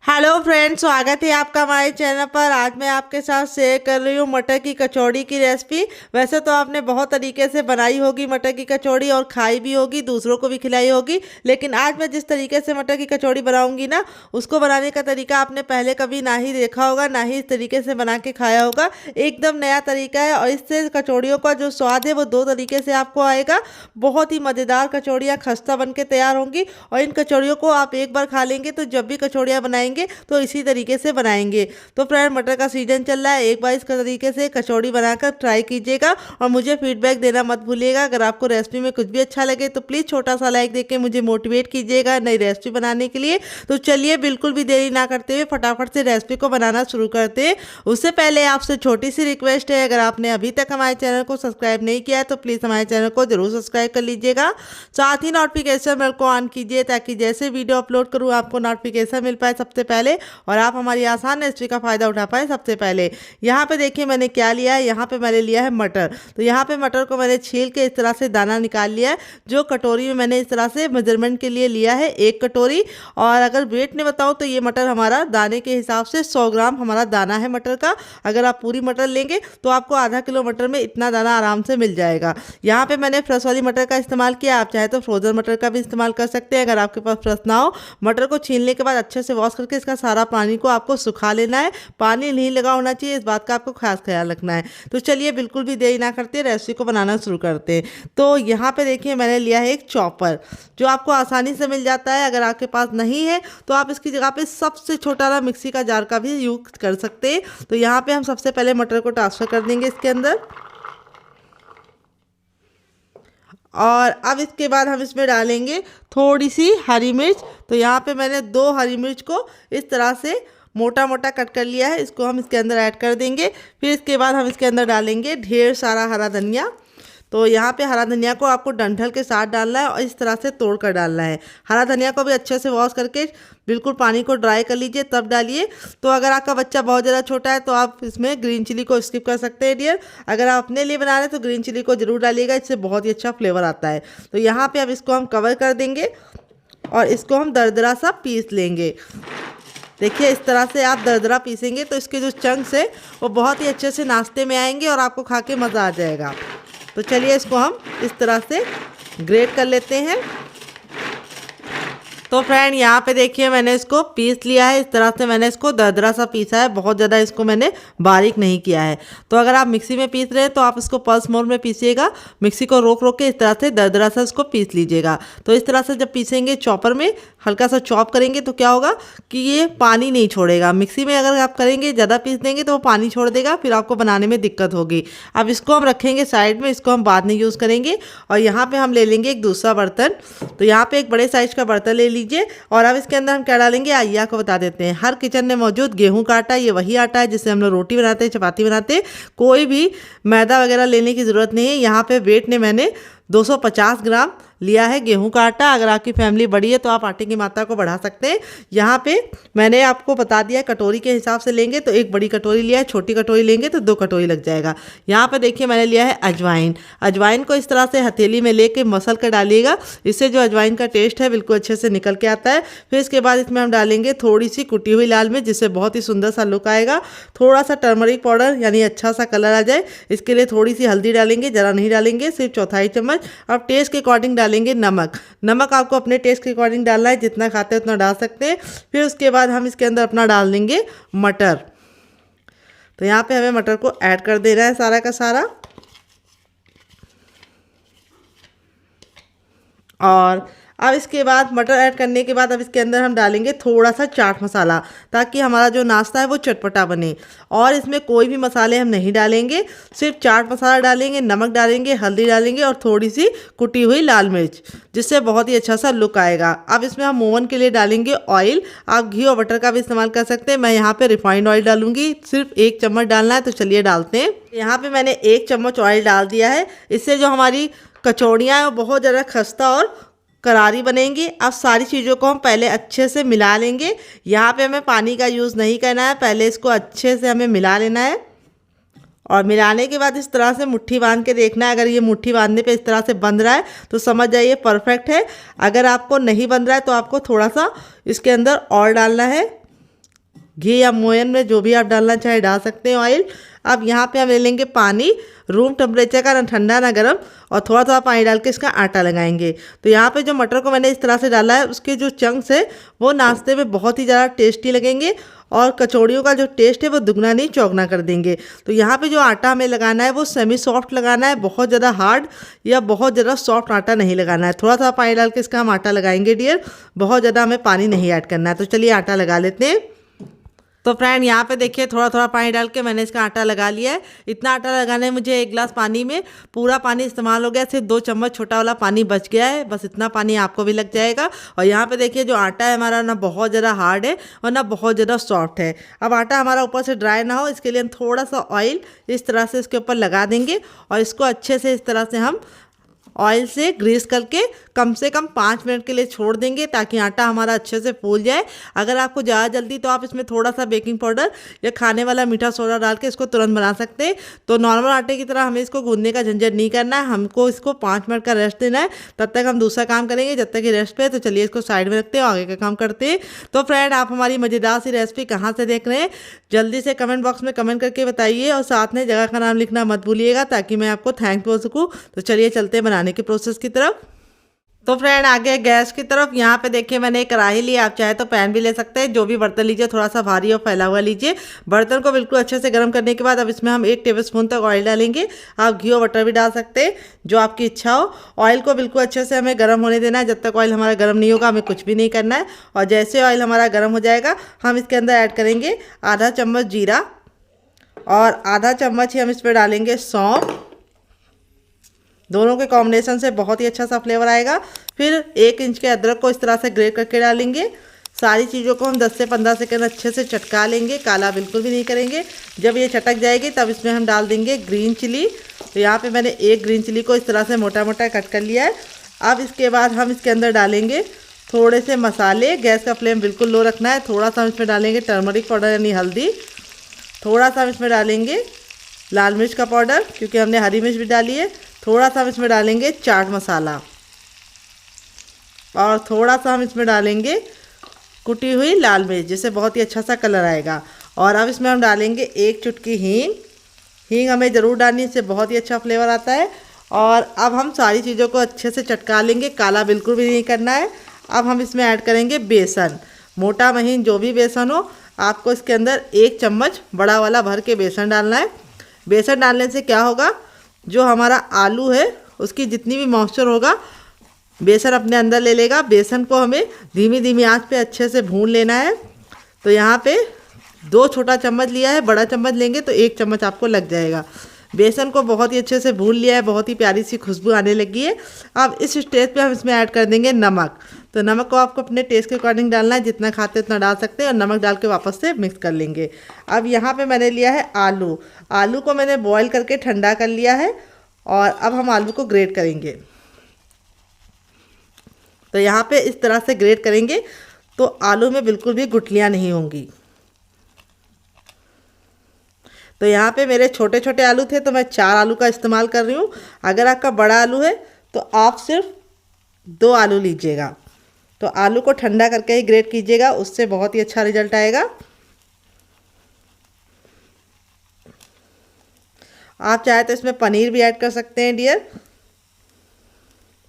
Hello friends, स्वागत है आपका हमारे चैनल पर। आज मैं आपके साथ शेयर कर रही हूँ मटर की कचौड़ी की रेसिपी। वैसे तो आपने बहुत तरीके से बनाई होगी मटर की कचौड़ी और खाई भी होगी, दूसरों को भी खिलाई होगी, लेकिन आज मैं जिस तरीके से मटर की कचौड़ी बनाऊंगी ना, उसको बनाने का तरीका आपने पहले कभी ना ही देखा होगा, ना ही इस तरीके से बना के खाया होगा। एकदम नया तरीका है और इससे कचौड़ियों का जो स्वाद है वो दो तरीके से आपको आएगा। बहुत ही मज़ेदार कचौड़ियाँ खस्ता बन के तैयार होंगी और इन कचौड़ियों को आप एक बार खा लेंगे तो जब भी कचौड़ियाँ बनाएंगे तो इसी तरीके से बनाएंगे। तो फ्रेंड, मटर का सीजन चल रहा है, एक बार इस तरीके से कचौड़ी बनाकर ट्राई कीजिएगा और मुझे फीडबैक देना मत भूलिएगा। अगर आपको रेसिपी में कुछ भी अच्छा लगे तो प्लीज़ छोटा सा लाइक देके मुझे मोटिवेट कीजिएगा नई रेसिपी बनाने के लिए। तो चलिए बिल्कुल भी देरी ना करते हुए फटाफट से रेसिपी को बनाना शुरू करते हैं। उससे पहले आपसे छोटी सी रिक्वेस्ट है, अगर आपने अभी तक हमारे चैनल को सब्सक्राइब नहीं किया है तो प्लीज़ हमारे चैनल को जरूर सब्सक्राइब कर लीजिएगा। साथ ही नोटिफिकेशन बेल को ऑन कीजिए ताकि जैसे वीडियो अपलोड करूँ आपको नोटिफिकेशन मिल पाए सबसे पहले और आप हमारी आसान रेसिपी का फ़ायदा उठा पाए सबसे पहले। यहाँ पे देखिए मैंने क्या लिया है। यहाँ पे मैंने लिया है मटर। तो यहाँ पे मटर को मैंने छील के इस तरह से दाना निकाल लिया है। जो कटोरी में मैंने इस तरह से मेजरमेंट के लिए लिया है 1 कटोरी, और अगर वेट ने बताऊँ तो ये मटर हमारा दाने के हिसाब से 100 ग्राम हमारा दाना है मटर का। अगर आप पूरी मटर लेंगे तो आपको आधा किलो मटर में इतना दाना आराम से मिल जाएगा। यहाँ पे मैंने फ्रेश वाली मटर का इस्तेमाल किया, आप चाहे तो फ्रोजन मटर का भी इस्तेमाल कर सकते हैं अगर आपके पास फ्रेश ना हो। मटर को छीलने के बाद अच्छे से वॉश करके इसका सारा पानी को आपको सुखा लेना है। पानी नहीं लगा होना चाहिए, इस बात का आपको खास ख्याल रखना है। तो चलिए बिल्कुल भी देरी ना करते रेसिपी को बनाना शुरू करते हैं। तो यहाँ पे देखिए मैंने लिया है एक चॉपर, जो आपको आसानी से मिल जाता है। अगर आपके पास नहीं है तो आप इसकी जगह पे सबसे छोटा ना मिक्सी का जार का भी यूज कर सकते हैं। तो यहाँ पे हम सबसे पहले मटर को ट्रांसफर कर देंगे इसके अंदर, और अब इसके बाद हम इसमें डालेंगे थोड़ी सी हरी मिर्च। तो यहाँ पे मैंने 2 हरी मिर्च को इस तरह से मोटा मोटा कट कर लिया है, इसको हम इसके अंदर ऐड कर देंगे। फिर इसके बाद हम इसके अंदर डालेंगे ढेर सारा हरा धनिया। तो यहाँ पे हरा धनिया को आपको डंठल के साथ डालना है और इस तरह से तोड़ कर डालना है। हरा धनिया को भी अच्छे से वॉश करके बिल्कुल पानी को ड्राई कर लीजिए तब डालिए। तो अगर आपका बच्चा बहुत ज़्यादा छोटा है तो आप इसमें ग्रीन चिली को स्किप कर सकते हैं डियर। अगर आप अपने लिए बना रहे हैं तो ग्रीन चिली को ज़रूर डालिएगा, इससे बहुत ही अच्छा फ्लेवर आता है। तो यहाँ पे अब इसको हम कवर कर देंगे और इसको हम दरदरा सा पीस लेंगे। देखिए इस तरह से आप दरदरा पीसेंगे तो इसके जो चंक्स है वो बहुत ही अच्छे से नाश्ते में आएंगे और आपको खा के मज़ा आ जाएगा। तो चलिए इसको हम इस तरह से ग्रेट कर लेते हैं। तो फ्रेंड यहाँ पे देखिए मैंने इसको पीस लिया है, इस तरह से मैंने इसको दरदरा सा पीसा है, बहुत ज़्यादा इसको मैंने बारीक नहीं किया है। तो अगर आप मिक्सी में पीस रहे हैं तो आप इसको पल्स मोड में पीसिएगा, मिक्सी को रोक रोक के इस तरह से दरदरा सा इसको पीस लीजिएगा। तो इस तरह से जब पीसेंगे चॉपर में हल्का सा चॉप करेंगे तो क्या होगा कि ये पानी नहीं छोड़ेगा। मिक्सी में अगर आप करेंगे ज़्यादा पीस देंगे तो वो पानी छोड़ देगा, फिर आपको बनाने में दिक्कत होगी। अब इसको हम रखेंगे साइड में, इसको हम बाद में यूज़ करेंगे। और यहाँ पे हम ले लेंगे एक दूसरा बर्तन। तो यहाँ पे एक बड़े साइज का बर्तन ले लीजिए और अब इसके अंदर हम क्या डालेंगे आइए आपको बता देते हैं। हर किचन में मौजूद गेहूं का आटा, ये वही आटा है जिससे हम लोग रोटी बनाते हैं, चपाती बनाते हैं। कोई भी मैदा वगैरह लेने की ज़रूरत नहीं है। यहाँ पे वेट ने मैंने 250 ग्राम लिया है गेहूं का आटा। अगर आपकी फैमिली बड़ी है तो आप आटे की मात्रा को बढ़ा सकते हैं। यहाँ पे मैंने आपको बता दिया कटोरी के हिसाब से लेंगे तो 1 बड़ी कटोरी लिया है, छोटी कटोरी लेंगे तो 2 कटोरी लग जाएगा। यहाँ पे देखिए मैंने लिया है अजवाइन। अजवाइन को इस तरह से हथेली में लेके मसल कर डालिएगा, इससे जो अजवाइन का टेस्ट है बिल्कुल अच्छे से निकल के आता है। फिर इसके बाद इसमें हम डालेंगे थोड़ी सी कुटी हुई लाल मिर्च, जिससे बहुत ही सुंदर सा लुक आएगा। थोड़ा सा टर्मरिक पाउडर यानी अच्छा सा कलर आ जाए, इसके लिए थोड़ी सी हल्दी डालेंगे, ज़रा नहीं डालेंगे, सिर्फ 1/4 चम्मच। अब टेस्ट के अकॉर्डिंग डालेंगे नमक। नमक आपको अपने टेस्ट के अकॉर्डिंग डालना है, जितना खाते हैं उतना डाल सकते हैं। फिर उसके बाद हम इसके अंदर अपना डाल देंगे मटर। तो यहाँ पे हमें मटर को ऐड कर देना है सारा का सारा, और अब इसके बाद मटर ऐड करने के बाद अब इसके अंदर हम डालेंगे थोड़ा सा चाट मसाला, ताकि हमारा जो नाश्ता है वो चटपटा बने। और इसमें कोई भी मसाले हम नहीं डालेंगे, सिर्फ चाट मसाला डालेंगे, नमक डालेंगे, हल्दी डालेंगे और थोड़ी सी कुटी हुई लाल मिर्च, जिससे बहुत ही अच्छा सा लुक आएगा। अब इसमें हम ओवन के लिए डालेंगे ऑयल। आप घी और बटर का भी इस्तेमाल कर सकते हैं। मैं यहाँ पे रिफाइंड ऑयल डालूंगी, सिर्फ 1 चम्मच डालना है। तो चलिए डालते हैं। यहाँ पे मैंने 1 चम्मच ऑयल डाल दिया है। इससे जो हमारी कचौड़ियाँ हैं वो बहुत ज़्यादा खस्ता और करारी बनेंगी। अब सारी चीज़ों को हम पहले अच्छे से मिला लेंगे। यहाँ पे हमें पानी का यूज़ नहीं करना है, पहले इसको अच्छे से हमें मिला लेना है। और मिलाने के बाद इस तरह से मुट्ठी बांध के देखना है। अगर ये मुट्ठी बांधने पे इस तरह से बंध रहा है तो समझ जाइए परफेक्ट है। अगर आपको नहीं बंध रहा है तो आपको थोड़ा सा इसके अंदर और डालना है। घी या मोयन में जो भी आप डालना चाहे डाल सकते हैं ऑयल। अब यहाँ पे हम ले लेंगे पानी, रूम टेम्परेचर का, ना ठंडा ना गर्म, और थोड़ा थोड़ा पानी डाल के इसका आटा लगाएंगे। तो यहाँ पे जो मटर को मैंने इस तरह से डाला है, उसके जो चंक्स है वो नाश्ते में बहुत ही ज़्यादा टेस्टी लगेंगे और कचौड़ियों का जो टेस्ट है वो दुगना नहीं चौगना कर देंगे। तो यहाँ पे जो आटा हमें लगाना है वो सेमी सॉफ्ट लगाना है, बहुत ज़्यादा हार्ड या बहुत ज़्यादा सॉफ्ट आटा नहीं लगाना है। थोड़ा सा पानी डाल के इसका हम आटा लगाएंगे डियर, बहुत ज़्यादा हमें पानी नहीं ऐड करना है। तो चलिए आटा लगा लेते हैं। तो फ्रेंड यहाँ पे देखिए थोड़ा थोड़ा पानी डाल के मैंने इसका आटा लगा लिया है। इतना आटा लगाने में मुझे 1 गिलास पानी में पूरा पानी इस्तेमाल हो गया, सिर्फ 2 चम्मच छोटा वाला पानी बच गया है, बस इतना पानी आपको भी लग जाएगा। और यहाँ पे देखिए जो आटा है हमारा ना बहुत ज़्यादा हार्ड है और ना बहुत ज़्यादा सॉफ्ट है। अब आटा हमारा ऊपर से ड्राई ना हो इसके लिए हम थोड़ा सा ऑयल इस तरह से इसके ऊपर लगा देंगे और इसको अच्छे से इस तरह से हम ऑयल से ग्रीस करके कम से कम 5 मिनट के लिए छोड़ देंगे ताकि आटा हमारा अच्छे से फूल जाए। अगर आपको ज़्यादा जल्दी तो आप इसमें थोड़ा सा बेकिंग पाउडर या खाने वाला मीठा सोडा डाल के इसको तुरंत बना सकते हैं। तो नॉर्मल आटे की तरह हमें इसको गूंदने का झंझट नहीं करना है, हमको इसको 5 मिनट का रेस्ट देना है। तब तक हम दूसरा काम करेंगे जब तक कि रेस्ट पे। तो चलिए इसको साइड में रखते हैं, आगे का काम करते हैं। तो फ्रेंड आप हमारी मज़ेदार सी रेसिपी कहाँ से देख रहे हैं जल्दी से कमेंट बॉक्स में कमेंट करके बताइए और साथ में जगह का नाम लिखना मत भूलिएगा ताकि मैं आपको थैंक बोल सकूँ। तो चलिए चलते हैं बनाने के प्रोसेस की तरफ। तो फ्रेंड आगे गैस की तरफ यहाँ पे देखिए मैंने एक कढ़ाई ली, आप चाहे तो पैन भी ले सकते हैं। जो भी बर्तन लीजिए थोड़ा सा भारी और फैला हुआ लीजिए। बर्तन को बिल्कुल अच्छे से गर्म करने के बाद अब इसमें हम 1 टेबलस्पून तक ऑयल डालेंगे। आप घी और बटर भी डाल सकते हैं जो आपकी इच्छा हो। ऑयल को बिल्कुल अच्छे से हमें गर्म होने देना है, जब तक ऑयल हमारा गर्म नहीं होगा हमें कुछ भी नहीं करना है। और जैसे ऑयल हमारा गर्म हो जाएगा हम इसके अंदर ऐड करेंगे आधा चम्मच जीरा और आधा चम्मच ही हम इस पर डालेंगे सौंफ। दोनों के कॉम्बिनेशन से बहुत ही अच्छा सा फ्लेवर आएगा। फिर 1 इंच के अदरक को इस तरह से ग्रेट करके डालेंगे। सारी चीज़ों को हम 10 से 15 सेकंड अच्छे से चटका लेंगे, काला बिल्कुल भी नहीं करेंगे। जब ये चटक जाएगी तब इसमें हम डाल देंगे ग्रीन चिली। तो यहाँ पे मैंने 1 ग्रीन चिली को इस तरह से मोटा मोटा कट कर लिया है। अब इसके बाद हम इसके अंदर डालेंगे थोड़े से मसाले। गैस का फ्लेम बिल्कुल लो रखना है। थोड़ा सा हम इसमें डालेंगे टर्मरिक पाउडर यानी हल्दी। थोड़ा सा हम इसमें डालेंगे लाल मिर्च का पाउडर क्योंकि हमने हरी मिर्च भी डाली है। थोड़ा सा हम इसमें डालेंगे चाट मसाला और थोड़ा सा हम इसमें डालेंगे कुटी हुई लाल मिर्च, जिससे बहुत ही अच्छा सा कलर आएगा। और अब इसमें हम डालेंगे 1 चुटकी हींग। हींग हमें ज़रूर डालनी, इससे बहुत ही अच्छा फ्लेवर आता है। और अब हम सारी चीज़ों को अच्छे से चटका लेंगे, काला बिल्कुल भी नहीं करना है। अब हम इसमें ऐड करेंगे बेसन, मोटा महीन जो भी बेसन हो। आपको इसके अंदर 1 चम्मच बड़ा वाला भर के बेसन डालना है। बेसन डालने से क्या होगा, जो हमारा आलू है उसकी जितनी भी मॉइस्चर होगा बेसन अपने अंदर ले लेगा। बेसन को हमें धीमी धीमी आंच पे अच्छे से भून लेना है। तो यहाँ पे 2 छोटा चम्मच लिया है, बड़ा चम्मच लेंगे तो 1 चम्मच आपको लग जाएगा। बेसन को बहुत ही अच्छे से भून लिया है, बहुत ही प्यारी सी खुशबू आने लगी है। अब इस स्टेज पे हम इसमें ऐड कर देंगे नमक। तो नमक को आपको अपने टेस्ट के अकॉर्डिंग डालना है, जितना खाते उतना डाल सकते हैं। और नमक डाल के वापस से मिक्स कर लेंगे। अब यहाँ पे मैंने लिया है आलू। आलू को मैंने बॉईल करके ठंडा कर लिया है और अब हम आलू को ग्रेट करेंगे। तो यहाँ पे इस तरह से ग्रेट करेंगे तो आलू में बिल्कुल भी गुठलियाँ नहीं होंगी। तो यहाँ पे मेरे छोटे छोटे आलू थे तो मैं 4 आलू का इस्तेमाल कर रही हूँ। अगर आपका बड़ा आलू है तो आप सिर्फ 2 आलू लीजिएगा। तो आलू को ठंडा करके ही ग्रेट कीजिएगा, उससे बहुत ही अच्छा रिजल्ट आएगा। आप चाहे तो इसमें पनीर भी ऐड कर सकते हैं डियर।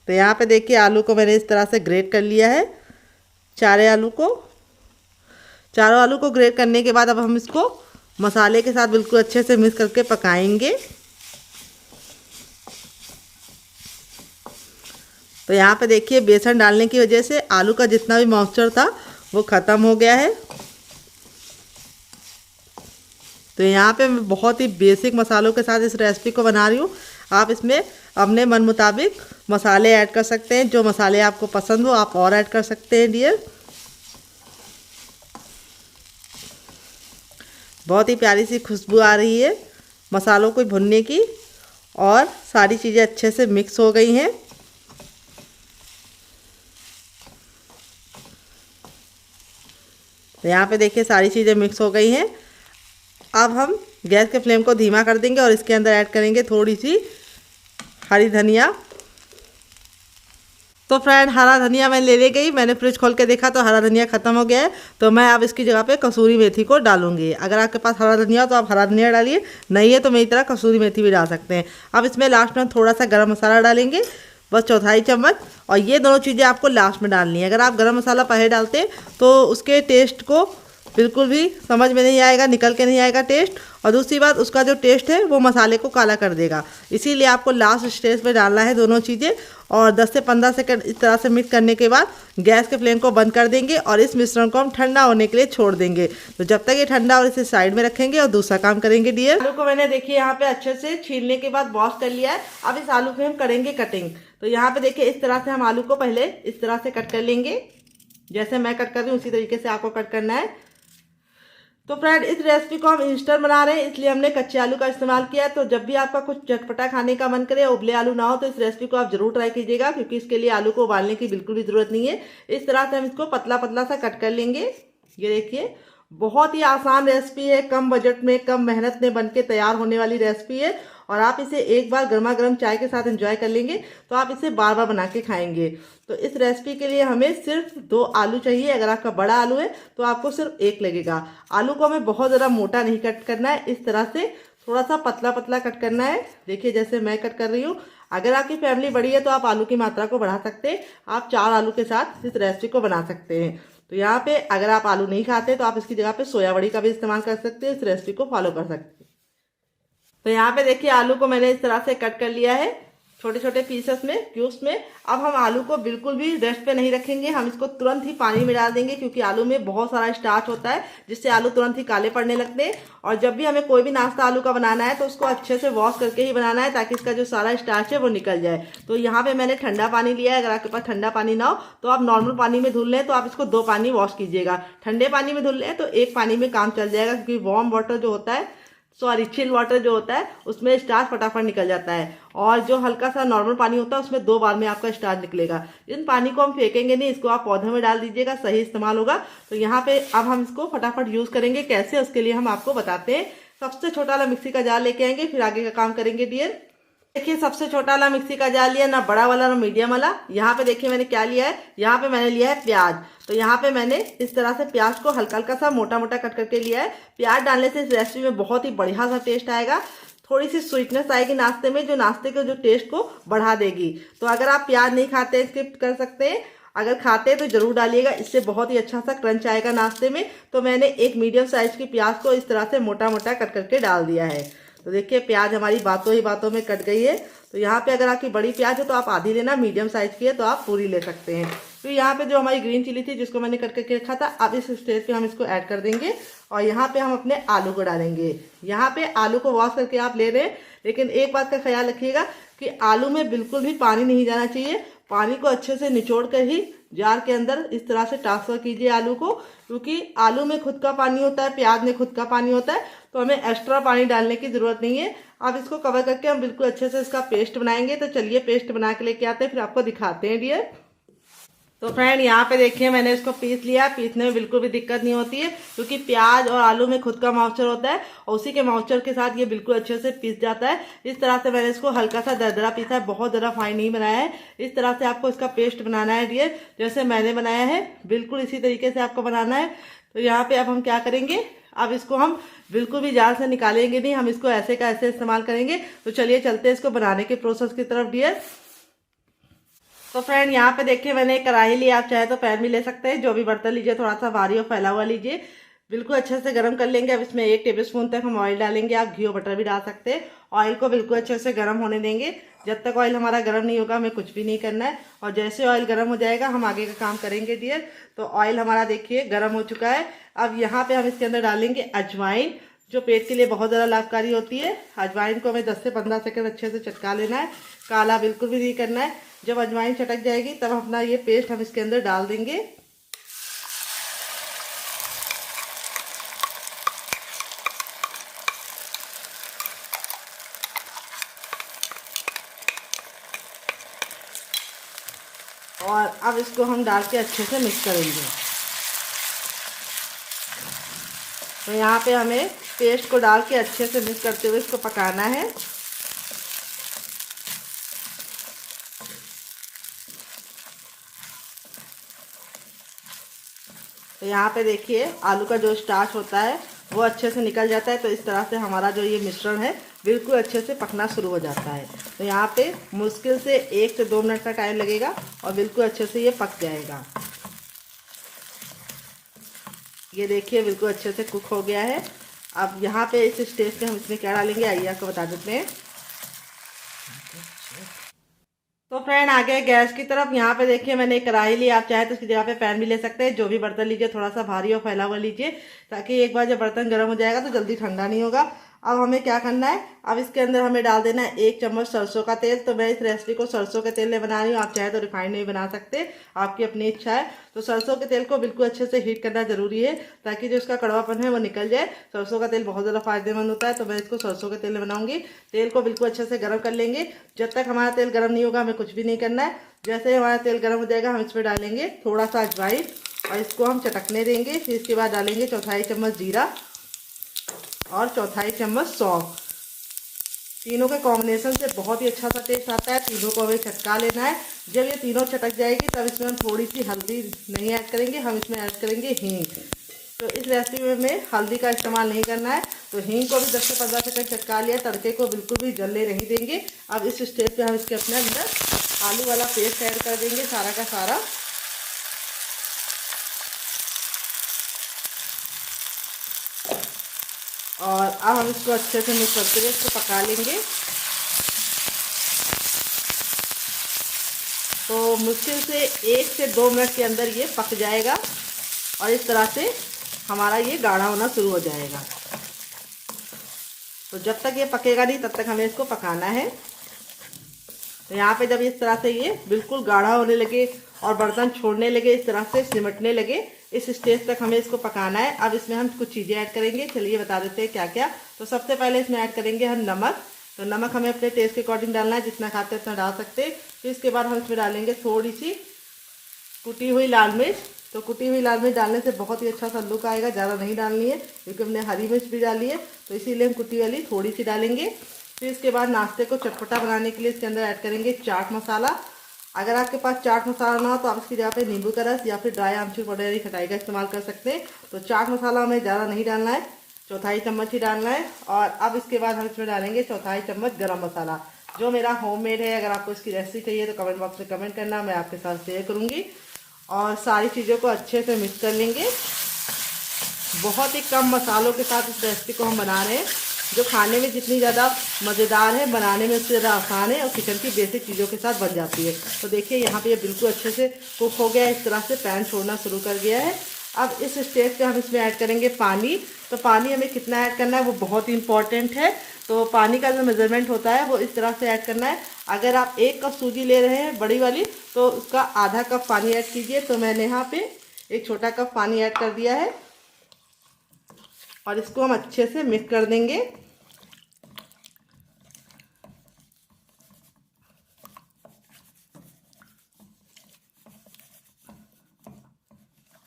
तो यहाँ पे देखिए आलू को मैंने इस तरह से ग्रेट कर लिया है, चारों आलू को ग्रेट करने के बाद अब हम इसको मसाले के साथ बिल्कुल अच्छे से मिक्स करके पकाएंगे। तो यहाँ पे देखिए बेसन डालने की वजह से आलू का जितना भी मॉइस्चर था वो ख़त्म हो गया है। तो यहाँ पे मैं बहुत ही बेसिक मसालों के साथ इस रेसिपी को बना रही हूँ। आप इसमें अपने मन मुताबिक मसाले ऐड कर सकते हैं, जो मसाले आपको पसंद हो आप और ऐड कर सकते हैं डियर। बहुत ही प्यारी सी खुशबू आ रही है मसालों को भुनने की और सारी चीज़ें अच्छे से मिक्स हो गई हैं। तो यहाँ पे देखिए सारी चीज़ें मिक्स हो गई हैं। अब हम गैस के फ्लेम को धीमा कर देंगे और इसके अंदर ऐड करेंगे थोड़ी सी हरी धनिया तो फ्रेंड हरा धनिया मैं ले गई, मैंने फ्रिज खोल के देखा तो हरा धनिया ख़त्म हो गया है। तो मैं अब इसकी जगह पे कसूरी मेथी को डालूंगी। अगर आपके पास हरा धनिया हो तो आप हरा धनिया डालिए, नहीं है तो मेरी तरह कसूरी मेथी भी डाल सकते हैं। अब इसमें लास्ट में थोड़ा सा गरम मसाला डालेंगे, बस 1/4 चम्मच। और ये दोनों चीज़ें आपको लास्ट में डालनी है। अगर आप गरम मसाला पहले डालते हैं तो उसके टेस्ट को बिल्कुल भी समझ में नहीं आएगा, निकल के नहीं आएगा टेस्ट। और दूसरी बात, उसका जो टेस्ट है वो मसाले को काला कर देगा। इसीलिए आपको लास्ट स्टेज पे डालना है दोनों चीज़ें। और 10 से 15 सेकंड इस तरह से मिक्स करने के बाद गैस के फ्लेम को बंद कर देंगे और इस मिश्रण को हम ठंडा होने के लिए छोड़ देंगे। तो जब तक ये ठंडा और इसे साइड में रखेंगे और दूसरा काम करेंगे डियर। आलू को मैंने देखिए यहाँ पे अच्छे से छीलने के बाद वॉश कर लिया है। अब इस आलू की हम करेंगे कटिंग। तो यहाँ पे देखिए इस तरह से हम आलू को पहले इस तरह से कट कर लेंगे। जैसे मैं कट कर रही हूँ उसी तरीके से आपको कट करना है। तो फ्रेंड इस रेसिपी को हम इंस्टेंट बना रहे हैं, इसलिए हमने कच्चे आलू का इस्तेमाल किया है। तो जब भी आपका कुछ चटपटा खाने का मन करे, उबले आलू ना हो, तो इस रेसिपी को आप जरूर ट्राई कीजिएगा, क्योंकि इसके लिए आलू को उबालने की बिल्कुल भी जरूरत नहीं है। इस तरह से हम इसको पतला पतला सा कट कर लेंगे। ये देखिए बहुत ही आसान रेसिपी है, कम बजट में कम मेहनत में बनके तैयार होने वाली रेसिपी है। और आप इसे एक बार गर्मा गर्म चाय के साथ एंजॉय कर लेंगे तो आप इसे बार बार बना के खाएंगे। तो इस रेसिपी के लिए हमें सिर्फ 2 आलू चाहिए। अगर आपका बड़ा आलू है तो आपको सिर्फ 1 लगेगा। आलू को हमें बहुत ज़्यादा मोटा नहीं कट करना है, इस तरह से थोड़ा सा पतला पतला कट करना है। देखिए जैसे मैं कट कर रही हूँ। अगर आपकी फैमिली बड़ी है तो आप आलू की मात्रा को बढ़ा सकते हैं। आप 4 आलू के साथ इस रेसिपी को बना सकते हैं। तो यहाँ पे अगर आप आलू नहीं खाते तो आप इसकी जगह पे सोया बड़ी का भी इस्तेमाल कर सकते हैं, इस रेसिपी को फॉलो कर सकते हैं। तो यहाँ पे देखिए आलू को मैंने इस तरह से कट कर लिया है छोटे छोटे पीसेस में, क्यूब्स में। अब हम आलू को बिल्कुल भी रेस्ट पे नहीं रखेंगे, हम इसको तुरंत ही पानी में डाल देंगे, क्योंकि आलू में बहुत सारा स्टार्च होता है जिससे आलू तुरंत ही काले पड़ने लगते हैं। और जब भी हमें कोई भी नाश्ता आलू का बनाना है तो उसको अच्छे से वॉश करके ही बनाना है, ताकि इसका जो सारा स्टार्च है वो निकल जाए। तो यहाँ पे मैंने ठंडा पानी लिया है। अगर आपके पास ठंडा पानी ना हो तो आप नॉर्मल पानी में धुल लें, तो आप इसको 2 पानी वॉश कीजिएगा। ठंडे पानी में धुल लें तो 1 पानी में काम चल जाएगा, क्योंकि वार्म वाटर जो होता है, चिल वाटर जो होता है उसमें स्टार्च फटाफट निकल जाता है। और जो हल्का सा नॉर्मल पानी होता है उसमें 2 बार में आपका स्टार्च निकलेगा। इन पानी को हम फेंकेंगे नहीं, इसको आप पौधे में डाल दीजिएगा, सही इस्तेमाल होगा। तो यहाँ पे अब हम इसको फटाफट यूज करेंगे। कैसे, उसके लिए हम आपको बताते हैं। सबसे छोटा वाला मिक्सी का जार लेके आएंगे, फिर आगे का काम करेंगे डियर। देखिए सबसे छोटा वाला मिक्सी का जार लिया, ना बड़ा वाला ना मीडियम वाला। यहाँ पे देखिए मैंने क्या लिया है, यहाँ पे मैंने लिया है प्याज। तो यहाँ पे मैंने इस तरह से प्याज को हल्का हल्का सा मोटा मोटा कट करके लिया है। प्याज डालने से इस रेसिपी में बहुत ही बढ़िया सा टेस्ट आएगा। थोड़ी सी स्वीटनेस आएगी नाश्ते में, जो नाश्ते के जो टेस्ट को बढ़ा देगी। तो अगर आप प्याज नहीं खाते स्किप कर सकते हैं, अगर खाते हैं तो जरूर डालिएगा, इससे बहुत ही अच्छा सा क्रंच आएगा नाश्ते में। तो मैंने एक मीडियम साइज की प्याज को इस तरह से मोटा मोटा कट करके डाल दिया है। तो देखिए प्याज हमारी बातों ही बातों में कट गई है। तो यहाँ पे अगर आपकी बड़ी प्याज है तो आप आधी लेना, मीडियम साइज की है तो आप पूरी ले सकते हैं। तो यहाँ पे जो हमारी ग्रीन चिली थी जिसको मैंने कट करके रखा था, अब इस स्टेज पे हम इसको ऐड कर देंगे। और यहाँ पे हम अपने आलू को डालेंगे। यहाँ पे आलू को वॉश करके आप ले रहे हैं, लेकिन एक बात का ख्याल रखिएगा कि आलू में बिल्कुल भी पानी नहीं जाना चाहिए। पानी को अच्छे से निचोड़ कर ही जार के अंदर इस तरह से ट्रांसफर कीजिए आलू को, क्योंकि आलू में खुद का पानी होता है, प्याज में खुद का पानी होता है। तो हमें एक्स्ट्रा पानी डालने की जरूरत नहीं है। अब इसको कवर करके हम बिल्कुल अच्छे से इसका पेस्ट बनाएंगे। तो चलिए पेस्ट बना के लेके आते हैं, फिर आपको दिखाते हैं डियर। तो फ्रेंड यहाँ पे देखिए मैंने इसको पीस लिया। पीसने में बिल्कुल भी दिक्कत नहीं होती है, क्योंकि प्याज और आलू में खुद का मॉइस्चर होता है और उसी के मॉइस्चर के साथ ये बिल्कुल अच्छे से पीस जाता है। इस तरह से मैंने इसको हल्का सा दरदरा पीसा है, बहुत ज़्यादा फाइन नहीं बनाया है। इस तरह से आपको इसका पेस्ट बनाना है डियर, जैसे मैंने बनाया है बिल्कुल इसी तरीके से आपको बनाना है। तो यहाँ पे अब हम क्या करेंगे, अब इसको हम बिल्कुल भी जार से निकालेंगे नहीं, हम इसको ऐसे का ऐसे इस्तेमाल करेंगे। तो चलिए चलते हैं इसको बनाने के प्रोसेस की तरफ डियर। तो फ्रेंड यहाँ पे देखिए मैंने एक कढ़ाई लिया, आप चाहे तो पैन भी ले सकते हैं, जो भी बर्तन लीजिए थोड़ा सा भारी और फैला हुआ लीजिए। बिल्कुल अच्छे से गर्म कर लेंगे। अब इसमें 1 टेबलस्पून तक हम ऑयल डालेंगे, आप घी और बटर भी डाल सकते हैं। ऑयल को बिल्कुल अच्छे से गर्म होने देंगे। जब तक ऑयल हमारा गर्म नहीं होगा हमें कुछ भी नहीं करना है, और जैसे ऑयल गर्म हो जाएगा हम आगे का काम करेंगे डियर। तो ऑयल हमारा देखिए गर्म हो चुका है। अब यहाँ पे हम इसके अंदर डालेंगे अजवाइन, जो पेट के लिए बहुत ज़्यादा लाभकारी होती है। अजवाइन को हमें 10 से 15 सेकंड अच्छे से चटका लेना है, काला बिल्कुल भी नहीं करना है। जब अजवाइन चटक जाएगी तब अपना ये पेस्ट हम इसके अंदर डाल देंगे। और अब इसको हम डाल के अच्छे से मिक्स करेंगे। तो यहाँ पे हमें पेस्ट को डाल के अच्छे से मिक्स करते हुए इसको पकाना है। तो यहाँ पे देखिए आलू का जो स्टार्च होता है वो अच्छे से निकल जाता है। तो इस तरह से हमारा जो ये मिश्रण है बिल्कुल अच्छे से पकना शुरू हो जाता है। तो यहाँ पे मुश्किल से 1 से 2 मिनट का टाइम लगेगा और बिल्कुल अच्छे से ये पक जाएगा। ये देखिए बिल्कुल अच्छे से कुक हो गया है। अब यहाँ पे इस स्टेज पे हम इसमें क्या डालेंगे आइए आपको बता देते हैं। तो फ्रेंड आ गए गैस की तरफ। यहाँ पे देखिए मैंने एक कढ़ाई ली, आप चाहे तो इसकी जगह पे पैन भी ले सकते हैं। जो भी बर्तन लीजिए थोड़ा सा भारी और फैला हुआ लीजिए, ताकि एक बार जब बर्तन गर्म हो जाएगा तो जल्दी ठंडा नहीं होगा। अब हमें क्या करना है, अब इसके अंदर हमें डाल देना है 1 चम्मच सरसों का तेल। तो मैं इस रेसिपी को सरसों के तेल में बना रही हूँ, आप चाहे तो रिफाइंड में भी बना सकते हैं, आपकी अपनी इच्छा है। तो सरसों के तेल को बिल्कुल अच्छे से हीट करना जरूरी है, ताकि जो इसका कड़वापन है वो निकल जाए। सरसों का तेल बहुत ज़्यादा फायदेमंद होता है, तो मैं इसको सरसों के तेल में बनाऊंगी। तेल को बिल्कुल अच्छे से गर्म कर लेंगे। जब तक हमारा तेल गर्म नहीं होगा हमें कुछ भी नहीं करना है। जैसे ही हमारा तेल गर्म हो जाएगा हम इसमें डालेंगे थोड़ा सा अजवाइन और इसको हम चटकने देंगे। फिर इसके बाद डालेंगे 1/4 चम्मच जीरा और 1/4 चम्मच सौंफ। तीनों के कॉम्बिनेशन से बहुत ही अच्छा सा टेस्ट आता है। तीनों को हमें चटका लेना है। जब ये तीनों चटक जाएगी तब इसमें हम थोड़ी सी हल्दी नहीं ऐड करेंगे, हम इसमें ऐड करेंगे हींग। तो इस रेसिपी में हल्दी का इस्तेमाल नहीं करना है। तो हींग को भी 10 से 15 सेकंड चटका लिया। तड़के को बिल्कुल भी जलने नहीं देंगे। अब इस स्टेज पे हम इसके अपने अंदर आलू वाला पेस्ट ऐड कर देंगे सारा का सारा। और अब हम इसको अच्छे से मिक्स करते हुए इसको पका लेंगे। तो मुश्किल से 1 से 2 मिनट के अंदर ये पक जाएगा और इस तरह से हमारा ये गाढ़ा होना शुरू हो जाएगा। तो जब तक ये पकेगा नहीं तब तक हमें इसको पकाना है। तो यहाँ पे जब इस तरह से ये बिल्कुल गाढ़ा होने लगे और बर्तन छोड़ने लगे, इस तरह से सिमटने लगे, इस स्टेज तक हमें इसको पकाना है। अब इसमें हम कुछ चीज़ें ऐड करेंगे, चलिए बता देते हैं क्या क्या। तो सबसे पहले इसमें ऐड करेंगे हम नमक। तो नमक हमें अपने टेस्ट के अकॉर्डिंग डालना है, जितना खाते हैं उतना डाल सकते हैं। फिर इसके बाद हम इसमें डालेंगे थोड़ी सी कुटी हुई लाल मिर्च। तो कुटी हुई लाल मिर्च डालने से बहुत ही अच्छा सा लुक आएगा, ज़्यादा नहीं डालनी है क्योंकि हमने हरी मिर्च भी डाली है, तो इसीलिए हम कुटी वाली थोड़ी सी डालेंगे। फिर इसके बाद नाश्ते को चटपटा बनाने के लिए इसके अंदर ऐड करेंगे चाट मसाला। अगर आपके पास चाट मसाला ना हो तो आप इसकी जगह पे नींबू का रस या फिर ड्राई आमचूर पाउडर यानी खटाई का इस्तेमाल कर सकते हैं। तो चाट मसाला हमें ज़्यादा नहीं डालना है, 1/4 चम्मच ही डालना है। और अब इसके बाद हम इसमें डालेंगे 1/4 चम्मच गरम मसाला, जो मेरा होममेड है। अगर आपको इसकी रेसिपी चाहिए तो कमेंट बॉक्स में कमेंट करना, मैं आपके साथ शेयर करूँगी। और सारी चीज़ों को अच्छे से मिक्स कर लेंगे। बहुत ही कम मसालों के साथ इस रेसिपी को हम बना रहे हैं, जो खाने में जितनी ज़्यादा मज़ेदार है, बनाने में उससे ज़्यादा आसान है और किचन की बेसिक चीज़ों के साथ बन जाती है। तो देखिए यहाँ पे ये बिल्कुल अच्छे से कुक हो गया है, इस तरह से पैन छोड़ना शुरू कर गया है। अब इस स्टेज पे हम इसमें ऐड करेंगे पानी। तो पानी हमें कितना ऐड करना है वो बहुत ही इंपॉर्टेंट है। तो पानी का जो मेजरमेंट होता है वो इस तरह से ऐड करना है। अगर आप 1 कप सूजी ले रहे हैं बड़ी वाली तो उसका आधा कप पानी ऐड कीजिए। तो मैंने यहाँ पे एक छोटा कप पानी ऐड कर दिया है और इसको हम अच्छे से मिक्स कर देंगे।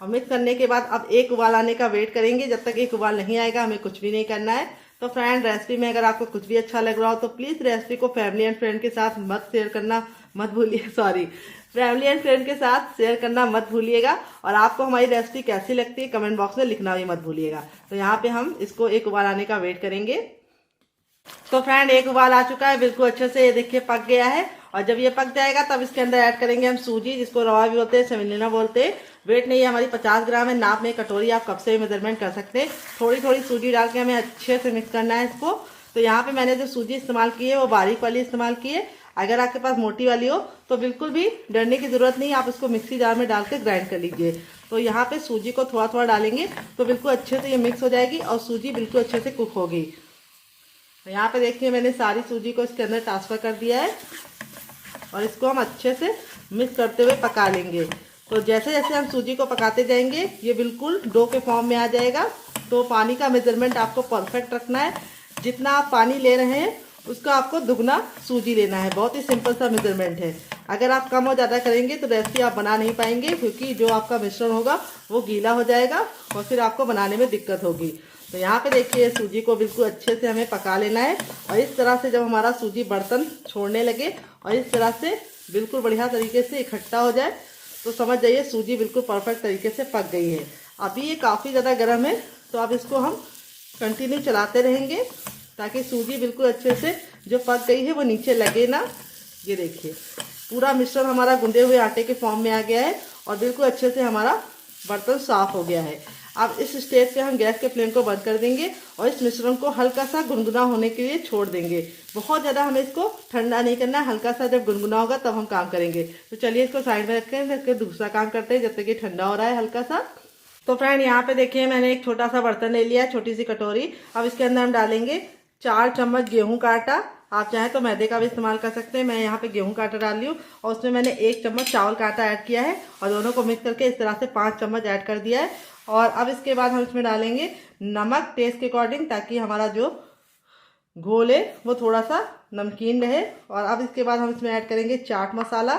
और मिक्स करने के बाद अब एक उबाल आने का वेट करेंगे। जब तक एक उबाल नहीं आएगा हमें कुछ भी नहीं करना है। तो फ्रेंड रेसिपी में अगर आपको कुछ भी अच्छा लग रहा हो तो प्लीज़ रेसिपी को फैमिली एंड फ्रेंड के साथ मत शेयर करना मत भूलिए फैमिली एंड फ्रेंड के साथ शेयर करना मत भूलिएगा। और आपको हमारी रेसिपी कैसी लगती है कमेंट बॉक्स में लिखना भी मत भूलिएगा। तो यहाँ पे हम इसको एक उबाल आने का वेट करेंगे। तो फ्रेंड एक उबाल आ चुका है, बिल्कुल अच्छे से ये देखिए पक गया है। और जब ये पक जाएगा तब इसके अंदर ऐड करेंगे हम सूजी, जिसको रवा भी बोलते हैं, सेमिलिना बोलते हैं। वेट नहीं है हमारी 50 ग्राम है, नाप में कटोरी आप कब से भी मेजरमेंट कर सकते हैं। थोड़ी थोड़ी सूजी डाल के हमें अच्छे से मिक्स करना है इसको। तो यहाँ पे मैंने जो सूजी इस्तेमाल की है वो बारीक वाली इस्तेमाल की है। अगर आपके पास मोटी वाली हो तो बिल्कुल भी डरने की जरूरत नहीं, आप इसको मिक्सी जार में डाल के ग्राइंड कर लीजिए। तो यहाँ पे सूजी को थोड़ा थोड़ा डालेंगे तो बिल्कुल अच्छे से ये मिक्स हो जाएगी और सूजी बिल्कुल अच्छे से कुक होगी। तो यहाँ पे देखिए मैंने सारी सूजी को इसके अंदर ट्रांसफर कर दिया है और इसको हम अच्छे से मिक्स करते हुए पका लेंगे। तो जैसे जैसे हम सूजी को पकाते जाएंगे ये बिल्कुल डो के फॉर्म में आ जाएगा। तो पानी का मेजरमेंट आपको परफेक्ट रखना है, जितना आप पानी ले रहे हैं उसका आपको दुगना सूजी लेना है। बहुत ही सिंपल सा मेजरमेंट है। अगर आप कम और ज़्यादा करेंगे तो रेसिपी आप बना नहीं पाएंगे, क्योंकि जो आपका मिश्रण होगा वो गीला हो जाएगा और फिर आपको बनाने में दिक्कत होगी। तो यहाँ पे देखिए सूजी को बिल्कुल अच्छे से हमें पका लेना है। और इस तरह से जब हमारा सूजी बर्तन छोड़ने लगे और इस तरह से बिल्कुल बढ़िया तरीके से इकट्ठा हो जाए तो समझ जाइए सूजी बिल्कुल परफेक्ट तरीके से पक गई है। अभी ये काफ़ी ज़्यादा गर्म है, तो अब इसको हम कंटिन्यू चलाते रहेंगे ताकि सूजी बिल्कुल अच्छे से जो पक गई है वो नीचे लगे ना। ये देखिए पूरा मिश्रण हमारा गूंदे हुए आटे के फॉर्म में आ गया है और बिल्कुल अच्छे से हमारा बर्तन साफ हो गया है। अब इस स्टेज पे हम गैस के फ्लेम को बंद कर देंगे और इस मिश्रण को हल्का सा गुनगुना होने के लिए छोड़ देंगे। बहुत ज़्यादा हमें इसको ठंडा नहीं करना, हल्का सा जब गुनगुना होगा तब हम काम करेंगे। तो चलिए इसको साइड में रखें, दूसरा काम करते हैं जब तक ये ठंडा हो रहा है हल्का सा। तो फ्रेंड यहाँ पे देखिए मैंने एक छोटा सा बर्तन ले लिया है, छोटी सी कटोरी। अब इसके अंदर हम डालेंगे 4 चम्मच गेहूं का आटा। आप चाहें तो मैदे का भी इस्तेमाल कर सकते हैं। मैं यहाँ पे गेहूं का आटा डाल रही हूँ और उसमें मैंने 1 चम्मच चावल का आटा ऐड किया है और दोनों को मिक्स करके इस तरह से 5 चम्मच ऐड कर दिया है। और अब इसके बाद हम इसमें डालेंगे नमक टेस्ट के अकॉर्डिंग, ताकि हमारा जो घोल है वो थोड़ा सा नमकीन रहे। और अब इसके बाद हम इसमें ऐड करेंगे चाट मसाला।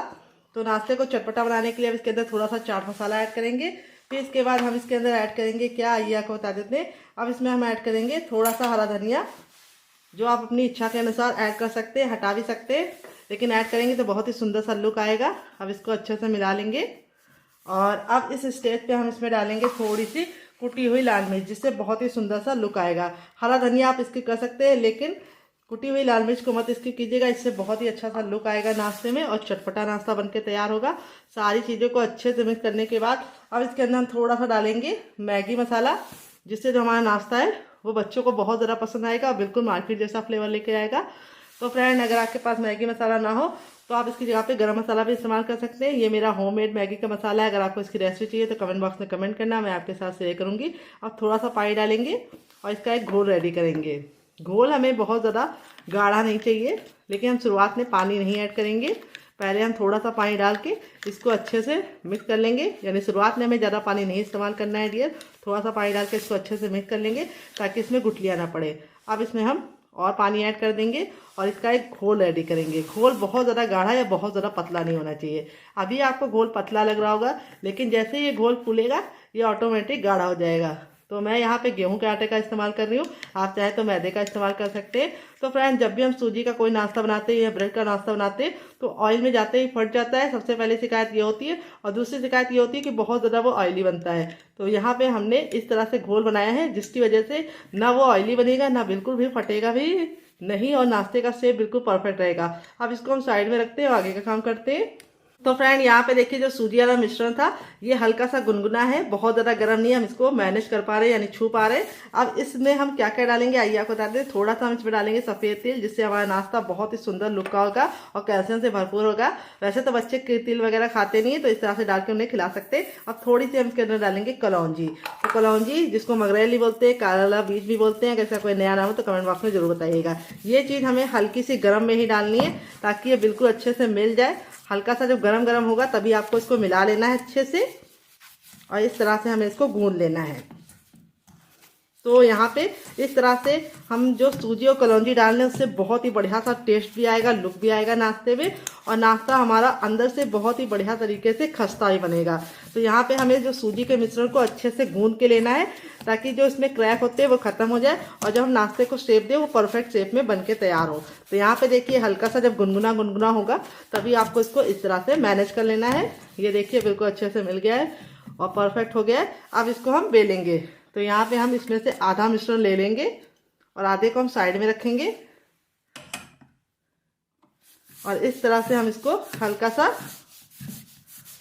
तो नाश्ते को चटपटा बनाने के लिए अब इसके अंदर थोड़ा सा चाट मसाला ऐड करेंगे। फिर इसके बाद हम इसके अंदर ऐड करेंगे क्या, आइए आपको बता देते हैं। अब इसमें हम ऐड करेंगे थोड़ा सा हरा धनिया, जो आप अपनी इच्छा के अनुसार ऐड कर सकते हैं, हटा भी सकते हैं, लेकिन ऐड करेंगे तो बहुत ही सुंदर सा लुक आएगा। अब इसको अच्छे से मिला लेंगे और अब इस स्टेज पे हम इसमें डालेंगे थोड़ी सी कुटी हुई लाल मिर्च, जिससे बहुत ही सुंदर सा लुक आएगा। हरा धनिया आप इसकी कर सकते हैं, लेकिन कुटी हुई लाल मिर्च को मत इसकी कीजिएगा, इससे बहुत ही अच्छा सा लुक आएगा नाश्ते में और चटपटा नाश्ता बनके तैयार होगा। सारी चीज़ों को अच्छे से मिक्स करने के बाद अब इसके अंदर हम थोड़ा सा डालेंगे मैगी मसाला, जिससे जो हमारा नाश्ता है वो बच्चों को बहुत ज़्यादा पसंद आएगा और बिल्कुल मार्केट जैसा फ्लेवर लेके आएगा। तो फ्रेंड अगर आपके पास मैगी मसाला ना हो तो आप इसकी जगह पे गरम मसाला भी इस्तेमाल कर सकते हैं। ये मेरा होममेड मैगी का मसाला है। अगर आपको इसकी रेसिपी चाहिए तो कमेंट बॉक्स में कमेंट करना, मैं आपके साथ शेयर करूँगी। अब थोड़ा सा पानी डालेंगे और इसका एक घोल रेडी करेंगे। घोल हमें बहुत ज़्यादा गाढ़ा नहीं चाहिए, लेकिन हम शुरुआत में पानी नहीं ऐड करेंगे। पहले हम थोड़ा सा पानी डाल के इसको अच्छे से मिक्स कर लेंगे, यानी शुरुआत में हमें ज़्यादा पानी नहीं इस्तेमाल करना है डियर। थोड़ा सा पानी डाल के इसको अच्छे से मिक्स कर लेंगे ताकि इसमें गुठलियाँ ना पड़े। अब इसमें हम और पानी ऐड कर देंगे और इसका एक घोल रेडी करेंगे। घोल बहुत ज़्यादा गाढ़ा या बहुत ज़्यादा पतला नहीं होना चाहिए। अभी आपको घोल पतला लग रहा होगा, लेकिन जैसे ये घोल फूलेगा ये ऑटोमेटिक गाढ़ा हो जाएगा। तो मैं यहाँ पे गेहूं के आटे का इस्तेमाल कर रही हूँ, आप चाहे तो मैदे का इस्तेमाल कर सकते हैं। तो फ्रेंड जब भी हम सूजी का कोई नाश्ता बनाते हैं या ब्रेड का नाश्ता बनाते हैं तो ऑयल में जाते ही फट जाता है। सबसे पहले शिकायत ये होती है, और दूसरी शिकायत ये होती है कि बहुत ज़्यादा वो ऑयली बनता है। तो यहाँ पे हमने इस तरह से घोल बनाया है, जिसकी वजह से ना वो ऑयली बनेगा, ना बिल्कुल भी फटेगा भी नहीं, और नाश्ते का शेप बिल्कुल परफेक्ट रहेगा। अब इसको हम साइड में रखते हैं और आगे का काम करते हैं। तो फ्रेंड यहाँ पे देखिए जो सूजी वाला मिश्रण था ये हल्का सा गुनगुना है, बहुत ज़्यादा गर्म नहीं है, हम इसको मैनेज कर पा रहे हैं, यानी छू पा रहे हैं। अब इसमें हम क्या क्या डालेंगे आइए आपको बता दें। थोड़ा सा हम इसमें डालेंगे सफ़ेद तिल, जिससे हमारा नाश्ता बहुत ही सुंदर लुक का होगा और कैल्शियम से भरपूर होगा। वैसे तो बच्चे तिल वगैरह खाते नहीं है, तो इस तरह से डाल के उन्हें खिला सकते हैं। अब थोड़ी सी हम इसके अंदर डालेंगे कलौंजी। तो कलौंजी जिसको मगरेली बोलते हैं, काला बीज भी बोलते हैं, अगर कोई नया नाम हो तो कमेंट बॉक्स में जरूर बताइएगा। ये चीज़ हमें हल्की सी गर्म में ही डालनी है ताकि ये बिल्कुल अच्छे से मिल जाए। हल्का सा जब गरम गरम होगा तभी आपको इसको मिला लेना है अच्छे से, और इस तरह से हमें इसको गूंद लेना है। तो यहाँ पे इस तरह से हम जो सूजी और कलौंजी डाल रहे हैं उससे बहुत ही बढ़िया सा टेस्ट भी आएगा, लुक भी आएगा नाश्ते में, और नाश्ता हमारा अंदर से बहुत ही बढ़िया तरीके से खस्ता ही बनेगा। तो यहाँ पे हमें जो सूजी के मिश्रण को अच्छे से गूंद के लेना है ताकि जो इसमें क्रैक होते हैं वो खत्म हो जाए और जब हम नाश्ते को शेप दें वो परफेक्ट शेप में बन के तैयार हो। तो यहाँ पे देखिए हल्का सा जब गुनगुना गुनगुना होगा तभी आपको इसको इस तरह से मैनेज कर लेना है। ये देखिए बिल्कुल अच्छे से मिल गया है और परफेक्ट हो गया है। अब इसको हम बेलेंगे। तो यहाँ पे हम इसमें से आधा मिश्रण ले लेंगे और आधे को हम साइड में रखेंगे और इस तरह से हम इसको हल्का सा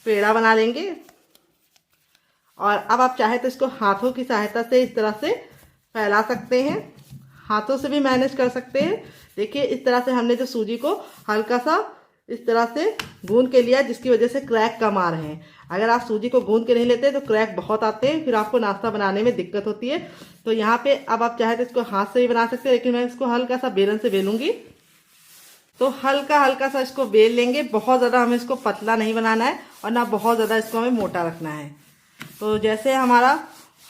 पेड़ा बना लेंगे। और अब आप चाहे तो इसको हाथों की सहायता से इस तरह से फैला सकते हैं, हाथों से भी मैनेज कर सकते हैं। देखिए इस तरह से हमने जो सूजी को हल्का सा इस तरह से गूंद के लिया, जिसकी वजह से क्रैक कम आ रहे हैं। अगर आप सूजी को गूंद के नहीं लेते तो क्रैक बहुत आते हैं, फिर आपको नाश्ता बनाने में दिक्कत होती है। तो यहाँ पे अब आप चाहे तो इसको हाथ से भी बना सकते हैं, लेकिन मैं इसको हल्का सा बेलन से बेलूंगी। तो हल्का हल्का सा इसको बेल लेंगे, बहुत ज़्यादा हमें इसको पतला नहीं बनाना है और ना बहुत ज़्यादा इसको हमें मोटा रखना है। तो जैसे हमारा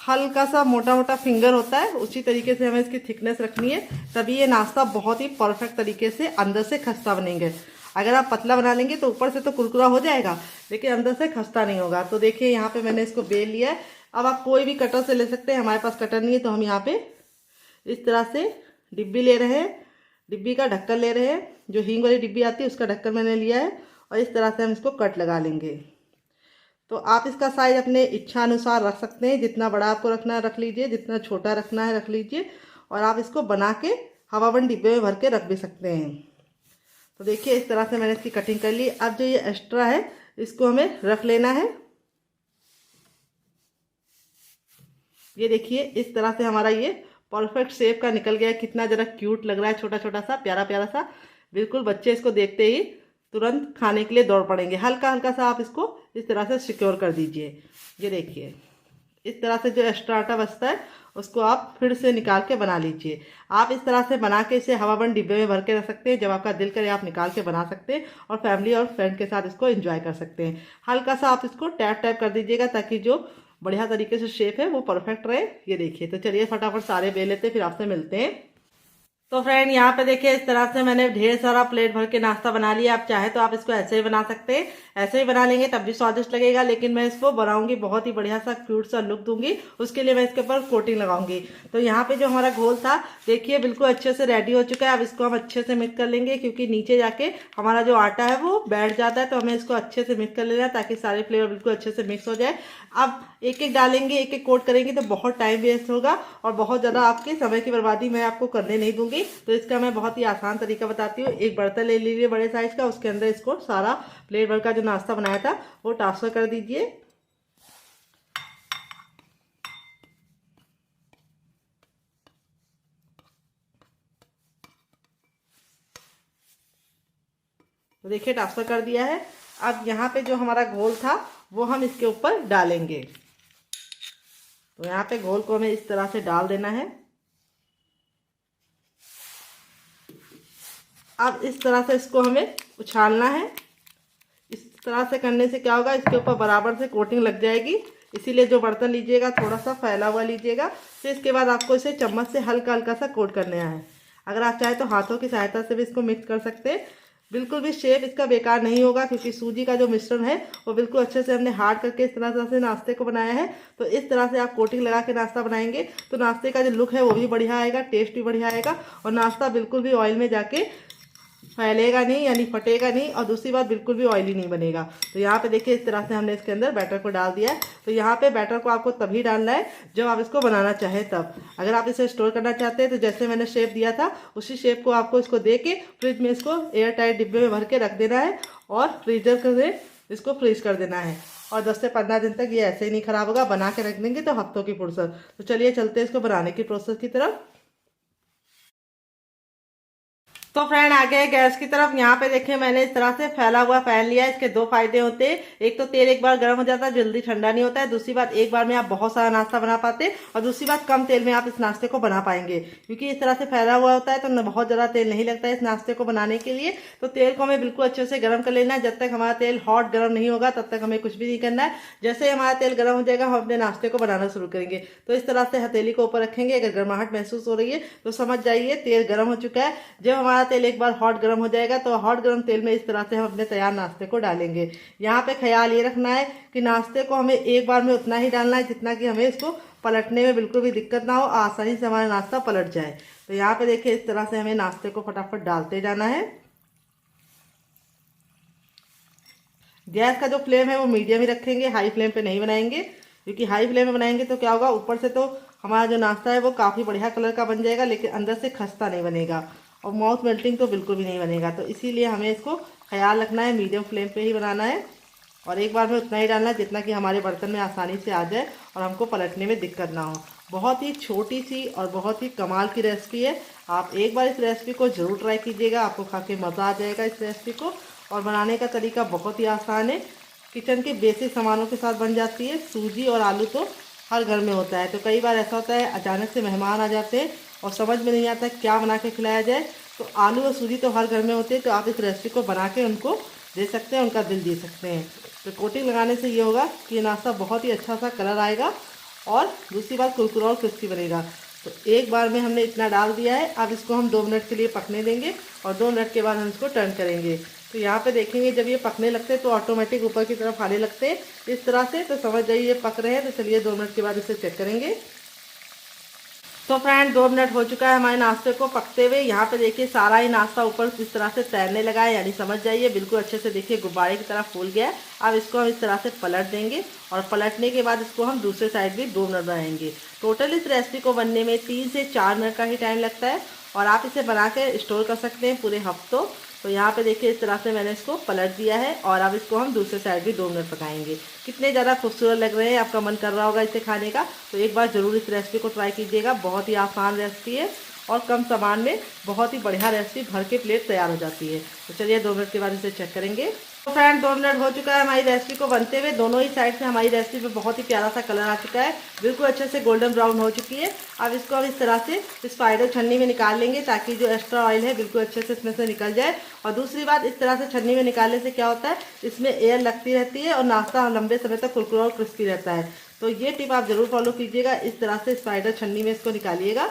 हल्का सा मोटा मोटा फिंगर होता है उसी तरीके से हमें इसकी थिकनेस रखनी है, तभी ये नाश्ता बहुत ही परफेक्ट तरीके से अंदर से खस्ता बनेंगे। अगर आप पतला बना लेंगे तो ऊपर से तो कुरकुरा हो जाएगा लेकिन अंदर से खस्ता नहीं होगा। तो देखिए यहाँ पे मैंने इसको बेल लिया है। अब आप कोई भी कटर से ले सकते हैं, हमारे पास कटर नहीं है तो हम यहाँ पे इस तरह से डिब्बी ले रहे हैं, डिब्बी का ढक्कन ले रहे हैं, जो हींग वाली डिब्बी आती है उसका ढक्कन मैंने लिया है और इस तरह से हम इसको कट लगा लेंगे। तो आप इसका साइज अपने इच्छा अनुसार रख सकते हैं, जितना बड़ा आपको रखना है रख लीजिए, जितना छोटा रखना है रख लीजिए। और आप इसको बना के हवाबंद डिब्बे में भर के रख भी सकते हैं। तो देखिए इस तरह से मैंने इसकी कटिंग कर ली। अब जो ये एक्स्ट्रा है इसको हमें रख लेना है। ये देखिए इस तरह से हमारा ये परफेक्ट शेप का निकल गया। कितना जरा क्यूट लग रहा है, छोटा छोटा सा प्यारा प्यारा सा। बिल्कुल बच्चे इसको देखते ही तुरंत खाने के लिए दौड़ पड़ेंगे। हल्का हल्का सा आप इसको इस तरह से सिक्योर कर दीजिए। ये देखिए इस तरह से जो एक्स्ट्रा आटा बचता है उसको आप फिर से निकाल के बना लीजिए। आप इस तरह से बना के इसे हवाबंद डिब्बे में भर के रख सकते हैं। जब आपका दिल करे आप निकाल के बना सकते हैं और फैमिली और फ्रेंड के साथ इसको एंजॉय कर सकते हैं। हल्का सा आप इसको टैप टैप कर दीजिएगा ताकि जो बढ़िया तरीके से शेप है वो परफेक्ट रहे। ये देखिए, तो चलिए फटाफट सारे बेल लेते फिर आपसे मिलते हैं। तो फ्रेंड यहाँ पे देखिए इस तरह से मैंने ढेर सारा प्लेट भर के नाश्ता बना लिया। आप चाहे तो आप इसको ऐसे ही बना सकते हैं, ऐसे ही बना लेंगे तब भी स्वादिष्ट लगेगा। लेकिन मैं इसको बनाऊंगी बहुत ही बढ़िया सा क्यूट सा लुक दूंगी, उसके लिए मैं इसके ऊपर कोटिंग लगाऊंगी। तो यहाँ पे जो हमारा घोल था देखिए बिल्कुल अच्छे से रेडी हो चुका है। अब इसको हम अच्छे से मिक्स कर लेंगे, क्योंकि नीचे जाके हमारा जो आटा है वो बैठ जाता है। तो हमें इसको अच्छे से मिक्स कर लेना है ताकि सारे फ्लेवर बिल्कुल अच्छे से मिक्स हो जाए। अब एक एक डालेंगे, एक एक कोट करेंगे तो बहुत टाइम वेस्ट होगा और बहुत ज़्यादा आपके समय की बर्बादी मैं आपको करने नहीं दूंगी। तो इसका मैं बहुत ही आसान तरीका बताती हूँ। एक बर्तन ले लीजिए बड़े साइज का, उसके अंदर इसको सारा प्लेट भर का जो नाश्ता बनाया था वो ट्रांसफर कर दीजिए। तो देखिए ट्रांसफर कर दिया है। अब यहाँ पे जो हमारा घोल था वो हम इसके ऊपर डालेंगे। तो यहाँ पे घोल को हमें इस तरह से डाल देना है। अब इस तरह से इसको हमें उछालना है। इस तरह से करने से क्या होगा, इसके ऊपर बराबर से कोटिंग लग जाएगी। इसीलिए जो बर्तन लीजिएगा थोड़ा सा फैला हुआ लीजिएगा। फिर इसके बाद आपको इसे चम्मच से हल्का हल्का सा कोट करना है। अगर आप चाहे तो हाथों की सहायता से भी इसको मिक्स कर सकते हैं। बिल्कुल भी शेप इसका बेकार नहीं होगा, क्योंकि सूजी का जो मिश्रण है वो बिल्कुल अच्छे से हमने हार्ड करके इस तरह से नाश्ते को बनाया है। तो इस तरह से आप कोटिंग लगा के नाश्ता बनाएंगे तो नाश्ते का जो लुक है वो भी बढ़िया आएगा, टेस्ट भी बढ़िया आएगा और नाश्ता बिल्कुल भी ऑयल में जाके फैलेगा नहीं, यानी फटेगा नहीं। और दूसरी बात बिल्कुल भी ऑयली नहीं बनेगा। तो यहाँ पे देखिए इस तरह से हमने इसके अंदर बैटर को डाल दिया है। तो यहाँ पे बैटर को आपको तभी डालना है जब आप इसको बनाना चाहें तब। अगर आप इसे स्टोर करना चाहते हैं तो जैसे मैंने शेप दिया था उसी शेप को आपको इसको दे के फ्रिज में इसको एयर टाइट डिब्बे में भर के रख देना है और फ्रीजर से इसको फ्रीज कर देना है। और 10 से 15 दिन तक ये ऐसे ही नहीं खराब होगा। बना के रख देंगे तो हफ्तों की फुर्सत। तो चलिए चलते हैं इसको बनाने की प्रोसेस की तरफ। तो फ्रेंड आ गए गैस की तरफ। यहाँ पे देखिए मैंने इस तरह से फैला हुआ पैन लिया है। इसके दो फायदे होते हैं, एक तो तेल एक बार गर्म हो जाता है, जल्दी ठंडा नहीं होता है। दूसरी बात एक बार में आप बहुत सारा नाश्ता बना पाते हैं और दूसरी बात कम तेल में आप इस नाश्ते को बना पाएंगे, क्योंकि इस तरह से फैला हुआ होता है तो बहुत ज़्यादा तेल नहीं लगता है इस नाश्ते को बनाने के लिए। तो तेल को हमें बिल्कुल अच्छे से गर्म कर लेना है। जब तक हमारा तेल हॉट गर्म नहीं होगा तब तक हमें कुछ भी नहीं करना है। जैसे ही हमारा तेल गर्म हो जाएगा हम अपने नाश्ते को बनाना शुरू करेंगे। तो इस तरह से हथेली को ऊपर रखेंगे। अगर गर्माहट महसूस हो रही है तो समझ जाइए तेल गर्म हो चुका है। जब हमारा तेल एक बार हॉट गर्म हो जाएगा तो हॉट गर्म तेल में इस तरह से हम अपने तैयार नाश्ते को डालेंगे। यहाँ पे ख्याल ये रखना है कि नाश्ते को हमें एक बार में उतना ही डालना है जितना कि हमें इसको पलटने में बिल्कुल भी दिक्कत ना हो, आसानी से हमारा नाश्ता पलट जाए। तो यहाँ पे देखिए इस तरह से हमें नाश्ते को फटाफट डालते जाना है। गैस का जो फ्लेम है वो मीडियम ही रखेंगे, हाई फ्लेम पे नहीं बनाएंगे, क्योंकि हाई फ्लेम में बनाएंगे तो क्या होगा, ऊपर से तो हमारा जो नाश्ता है वो काफ़ी बढ़िया कलर का बन जाएगा लेकिन अंदर से खस्ता नहीं बनेगा और माउथ मेल्टिंग तो बिल्कुल भी नहीं बनेगा। तो इसीलिए हमें इसको ख्याल रखना है, मीडियम फ्लेम पे ही बनाना है और एक बार में उतना ही डालना है जितना कि हमारे बर्तन में आसानी से आ जाए और हमको पलटने में दिक्कत ना हो। बहुत ही छोटी सी और बहुत ही कमाल की रेसिपी है। आप एक बार इस रेसिपी को ज़रूर ट्राई कीजिएगा, आपको खा के मज़ा आ जाएगा इस रेसिपी को। और बनाने का तरीका बहुत ही आसान है, किचन के बेसिक सामानों के साथ बन जाती है। सूजी और आलू तो हर घर में होता है। तो कई बार ऐसा होता है अचानक से मेहमान आ जाते हैं और समझ में नहीं आता क्या बना के खिलाया जाए, तो आलू और सूजी तो हर घर में होते हैं। तो आप इस रेसिपी को बना के उनको दे सकते हैं, उनका दिल जीत सकते हैं। तो कोटिंग लगाने से ये होगा कि ये नाश्ता बहुत ही अच्छा सा कलर आएगा और दूसरी बात कुरकुरा और क्रिस्पी बनेगा। तो एक बार में हमने इतना डाल दिया है। अब इसको हम 2 मिनट के लिए पकने देंगे और 2 मिनट के बाद हम इसको टर्न करेंगे। तो यहाँ पे देखेंगे जब ये पकने लगते हैं तो ऑटोमेटिक ऊपर की तरफ आने लगते हैं इस तरह से। तो समझ जाइए ये पक रहे हैं। तो चलिए 2 मिनट के बाद इसे चेक करेंगे। तो फ्रेंड 2 मिनट हो चुका है हमारे नाश्ते को पकते हुए। यहाँ पे देखिए सारा ही नाश्ता ऊपर इस तरह से तैरने लगा है, यानी समझ जाइए बिल्कुल अच्छे से देखिए गुब्बारे की तरह फूल गया है। अब इसको हम इस तरह से पलट देंगे और पलटने के बाद इसको हम दूसरे साइड भी 2 मिनट बनाएंगे। टोटल इस रेसिपी को बनने में 3 से 4 मिनट का ही टाइम लगता है और आप इसे बना के स्टोर कर सकते हैं पूरे हफ्तों। तो यहाँ पे देखिए इस तरह से मैंने इसको पलट दिया है और अब इसको हम दूसरे साइड भी 2 मिनट पकाएंगे। कितने ज़्यादा खूबसूरत लग रहे हैं, आपका मन कर रहा होगा इसे खाने का। तो एक बार ज़रूर इस रेसिपी को ट्राई कीजिएगा, बहुत ही आसान रेसिपी है और कम सामान में बहुत ही बढ़िया रेसिपी भर के प्लेट तैयार हो जाती है। तो चलिए 2 मिनट के बाद इसे चेक करेंगे। तो फ्रेंड 2 मिनट हो चुका है हमारी रेसिपी को बनते हुए। दोनों ही साइड से हमारी रेसिपी में बहुत ही प्यारा सा कलर आ चुका है, बिल्कुल अच्छे से गोल्डन ब्राउन हो चुकी है। अब इसको हम इस तरह से स्पाइडर छन्नी में निकाल लेंगे ताकि जो एक्स्ट्रा ऑयल है बिल्कुल अच्छे से इसमें से निकल जाए। और दूसरी बात, इस तरह से छन्नी में निकालने से क्या होता है, इसमें एयर लगती रहती है और नाश्ता लंबे समय तक कुरकुरा और क्रिस्पी रहता है। तो ये टिप आप ज़रूर फॉलो कीजिएगा, इस तरह से स्पाइडर छन्नी में इसको निकालिएगा।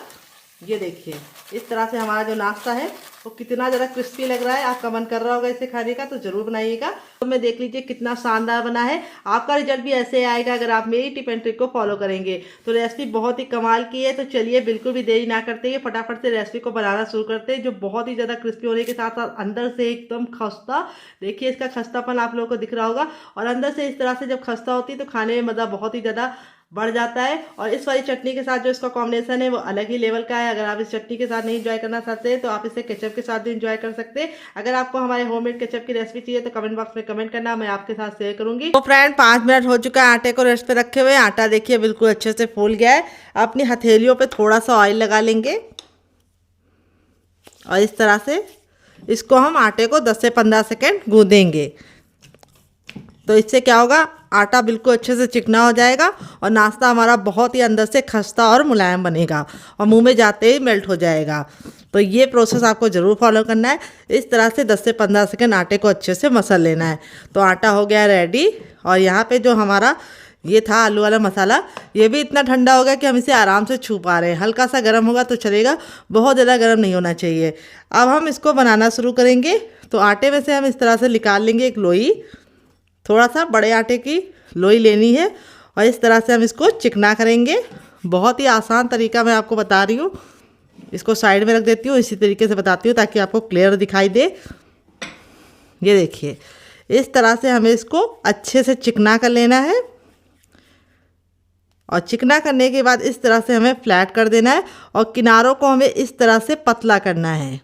ये देखिए इस तरह से हमारा जो नाश्ता है वो कितना ज़्यादा क्रिस्पी लग रहा है। आपका मन कर रहा होगा इसे खाने का, तो ज़रूर बनाइएगा। तो मैं देख लीजिए कितना शानदार बना है। आपका रिजल्ट भी ऐसे आएगा अगर आप मेरी टिप एंड ट्रिक को फॉलो करेंगे। तो रेसिपी बहुत ही कमाल की है। तो चलिए बिल्कुल भी देरी ना करते हुए फटाफट से रेसिपी को बनाना शुरू करते हैं, जो बहुत ही ज़्यादा क्रिस्पी होने के साथ साथ अंदर से एकदम खस्ता। देखिए इसका खस्तापन आप लोगों को दिख रहा होगा और अंदर से इस तरह से जब खस्ता होती है तो खाने में मज़ा बहुत ही ज़्यादा बढ़ जाता है। और इस वाली चटनी के साथ जो इसका कॉम्बिनेशन है वो अलग ही लेवल का है। अगर आप इस चटनी के साथ नहीं एंजॉय करना चाहते हैं तो आप इसे केचप के साथ भी एंजॉय कर सकते हैं। अगर आपको हमारे होममेड केचप की रेसिपी चाहिए तो कमेंट बॉक्स में कमेंट करना, मैं आपके साथ शेयर करूंगी। तो फ्रेंड 5 मिनट हो चुका है आटे को रेस्ट पे रखे हुए। आटा देखिए बिल्कुल अच्छे से फूल गया है। अपनी हथेलियों पे थोड़ा सा ऑयल लगा लेंगे और इस तरह से इसको हम आटे को 10 से 15 सेकेंड गूंदेंगे। तो इससे क्या होगा, आटा बिल्कुल अच्छे से चिकना हो जाएगा और नाश्ता हमारा बहुत ही अंदर से खस्ता और मुलायम बनेगा और मुंह में जाते ही मेल्ट हो जाएगा। तो ये प्रोसेस आपको ज़रूर फॉलो करना है। इस तरह से 10 से 15 सेकंड आटे को अच्छे से मसल लेना है। तो आटा हो गया रेडी। और यहाँ पे जो हमारा ये था आलू वाला मसाला, ये भी इतना ठंडा हो गया कि हम इसे आराम से छू पा रहे हैं। हल्का सा गर्म होगा तो चलेगा, बहुत ज़्यादा गर्म नहीं होना चाहिए। अब हम इसको बनाना शुरू करेंगे। तो आटे में से हम इस तरह से निकाल लेंगे एक लोई। थोड़ा सा बड़े आटे की लोई लेनी है और इस तरह से हम इसको चिकना करेंगे। बहुत ही आसान तरीका मैं आपको बता रही हूँ। इसको साइड में रख देती हूँ, इसी तरीके से बताती हूँ ताकि आपको क्लियर दिखाई दे। ये देखिए इस तरह से हमें इसको अच्छे से चिकना कर लेना है और चिकना करने के बाद इस तरह से हमें फ्लैट कर देना है और किनारों को हमें इस तरह से पतला करना है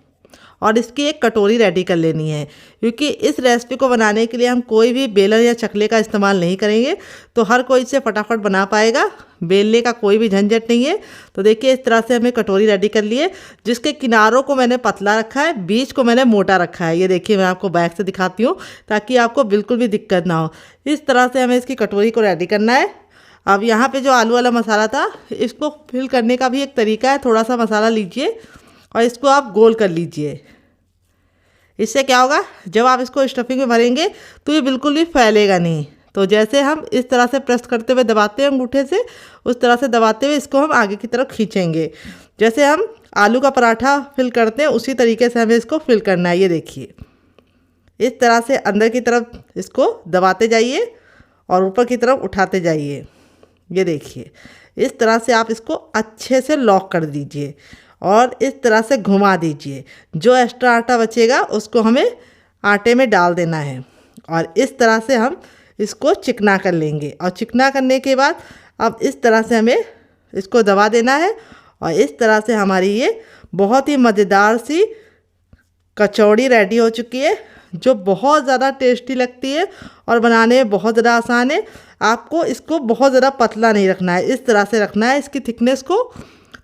और इसकी एक कटोरी रेडी कर लेनी है। क्योंकि इस रेसिपी को बनाने के लिए हम कोई भी बेलन या चकले का इस्तेमाल नहीं करेंगे, तो हर कोई इसे फटाफट बना पाएगा। बेलने का कोई भी झंझट नहीं है। तो देखिए इस तरह से हमें कटोरी रेडी कर ली है, जिसके किनारों को मैंने पतला रखा है, बीच को मैंने मोटा रखा है। ये देखिए मैं आपको बैक से दिखाती हूँ ताकि आपको बिल्कुल भी दिक्कत ना हो। इस तरह से हमें इसकी कटोरी को रेडी करना है। अब यहाँ पे जो आलू वाला मसाला था, इसको फिल करने का भी एक तरीका है। थोड़ा सा मसाला लीजिए और इसको आप गोल कर लीजिए। इससे क्या होगा, जब आप इसको स्टफिंग में भरेंगे तो ये बिल्कुल भी फैलेगा नहीं। तो जैसे हम इस तरह से प्रेस करते हुए दबाते हैं अंगूठे से, उस तरह से दबाते हुए इसको हम आगे की तरफ खींचेंगे। जैसे हम आलू का पराठा फिल करते हैं उसी तरीके से हमें इसको फिल करना है। ये देखिए इस तरह से अंदर की तरफ इसको दबाते जाइए और ऊपर की तरफ उठाते जाइए। ये देखिए इस तरह से आप इसको अच्छे से लॉक कर दीजिए और इस तरह से घुमा दीजिए। जो एक्स्ट्रा आटा बचेगा उसको हमें आटे में डाल देना है और इस तरह से हम इसको चिकना कर लेंगे। और चिकना करने के बाद अब इस तरह से हमें इसको दबा देना है और इस तरह से हमारी ये बहुत ही मज़ेदार सी कचौड़ी रेडी हो चुकी है, जो बहुत ज़्यादा टेस्टी लगती है और बनाने में बहुत ज़्यादा आसान है। आपको इसको बहुत ज़्यादा पतला नहीं रखना है, इस तरह से रखना है इसकी थिकनेस को।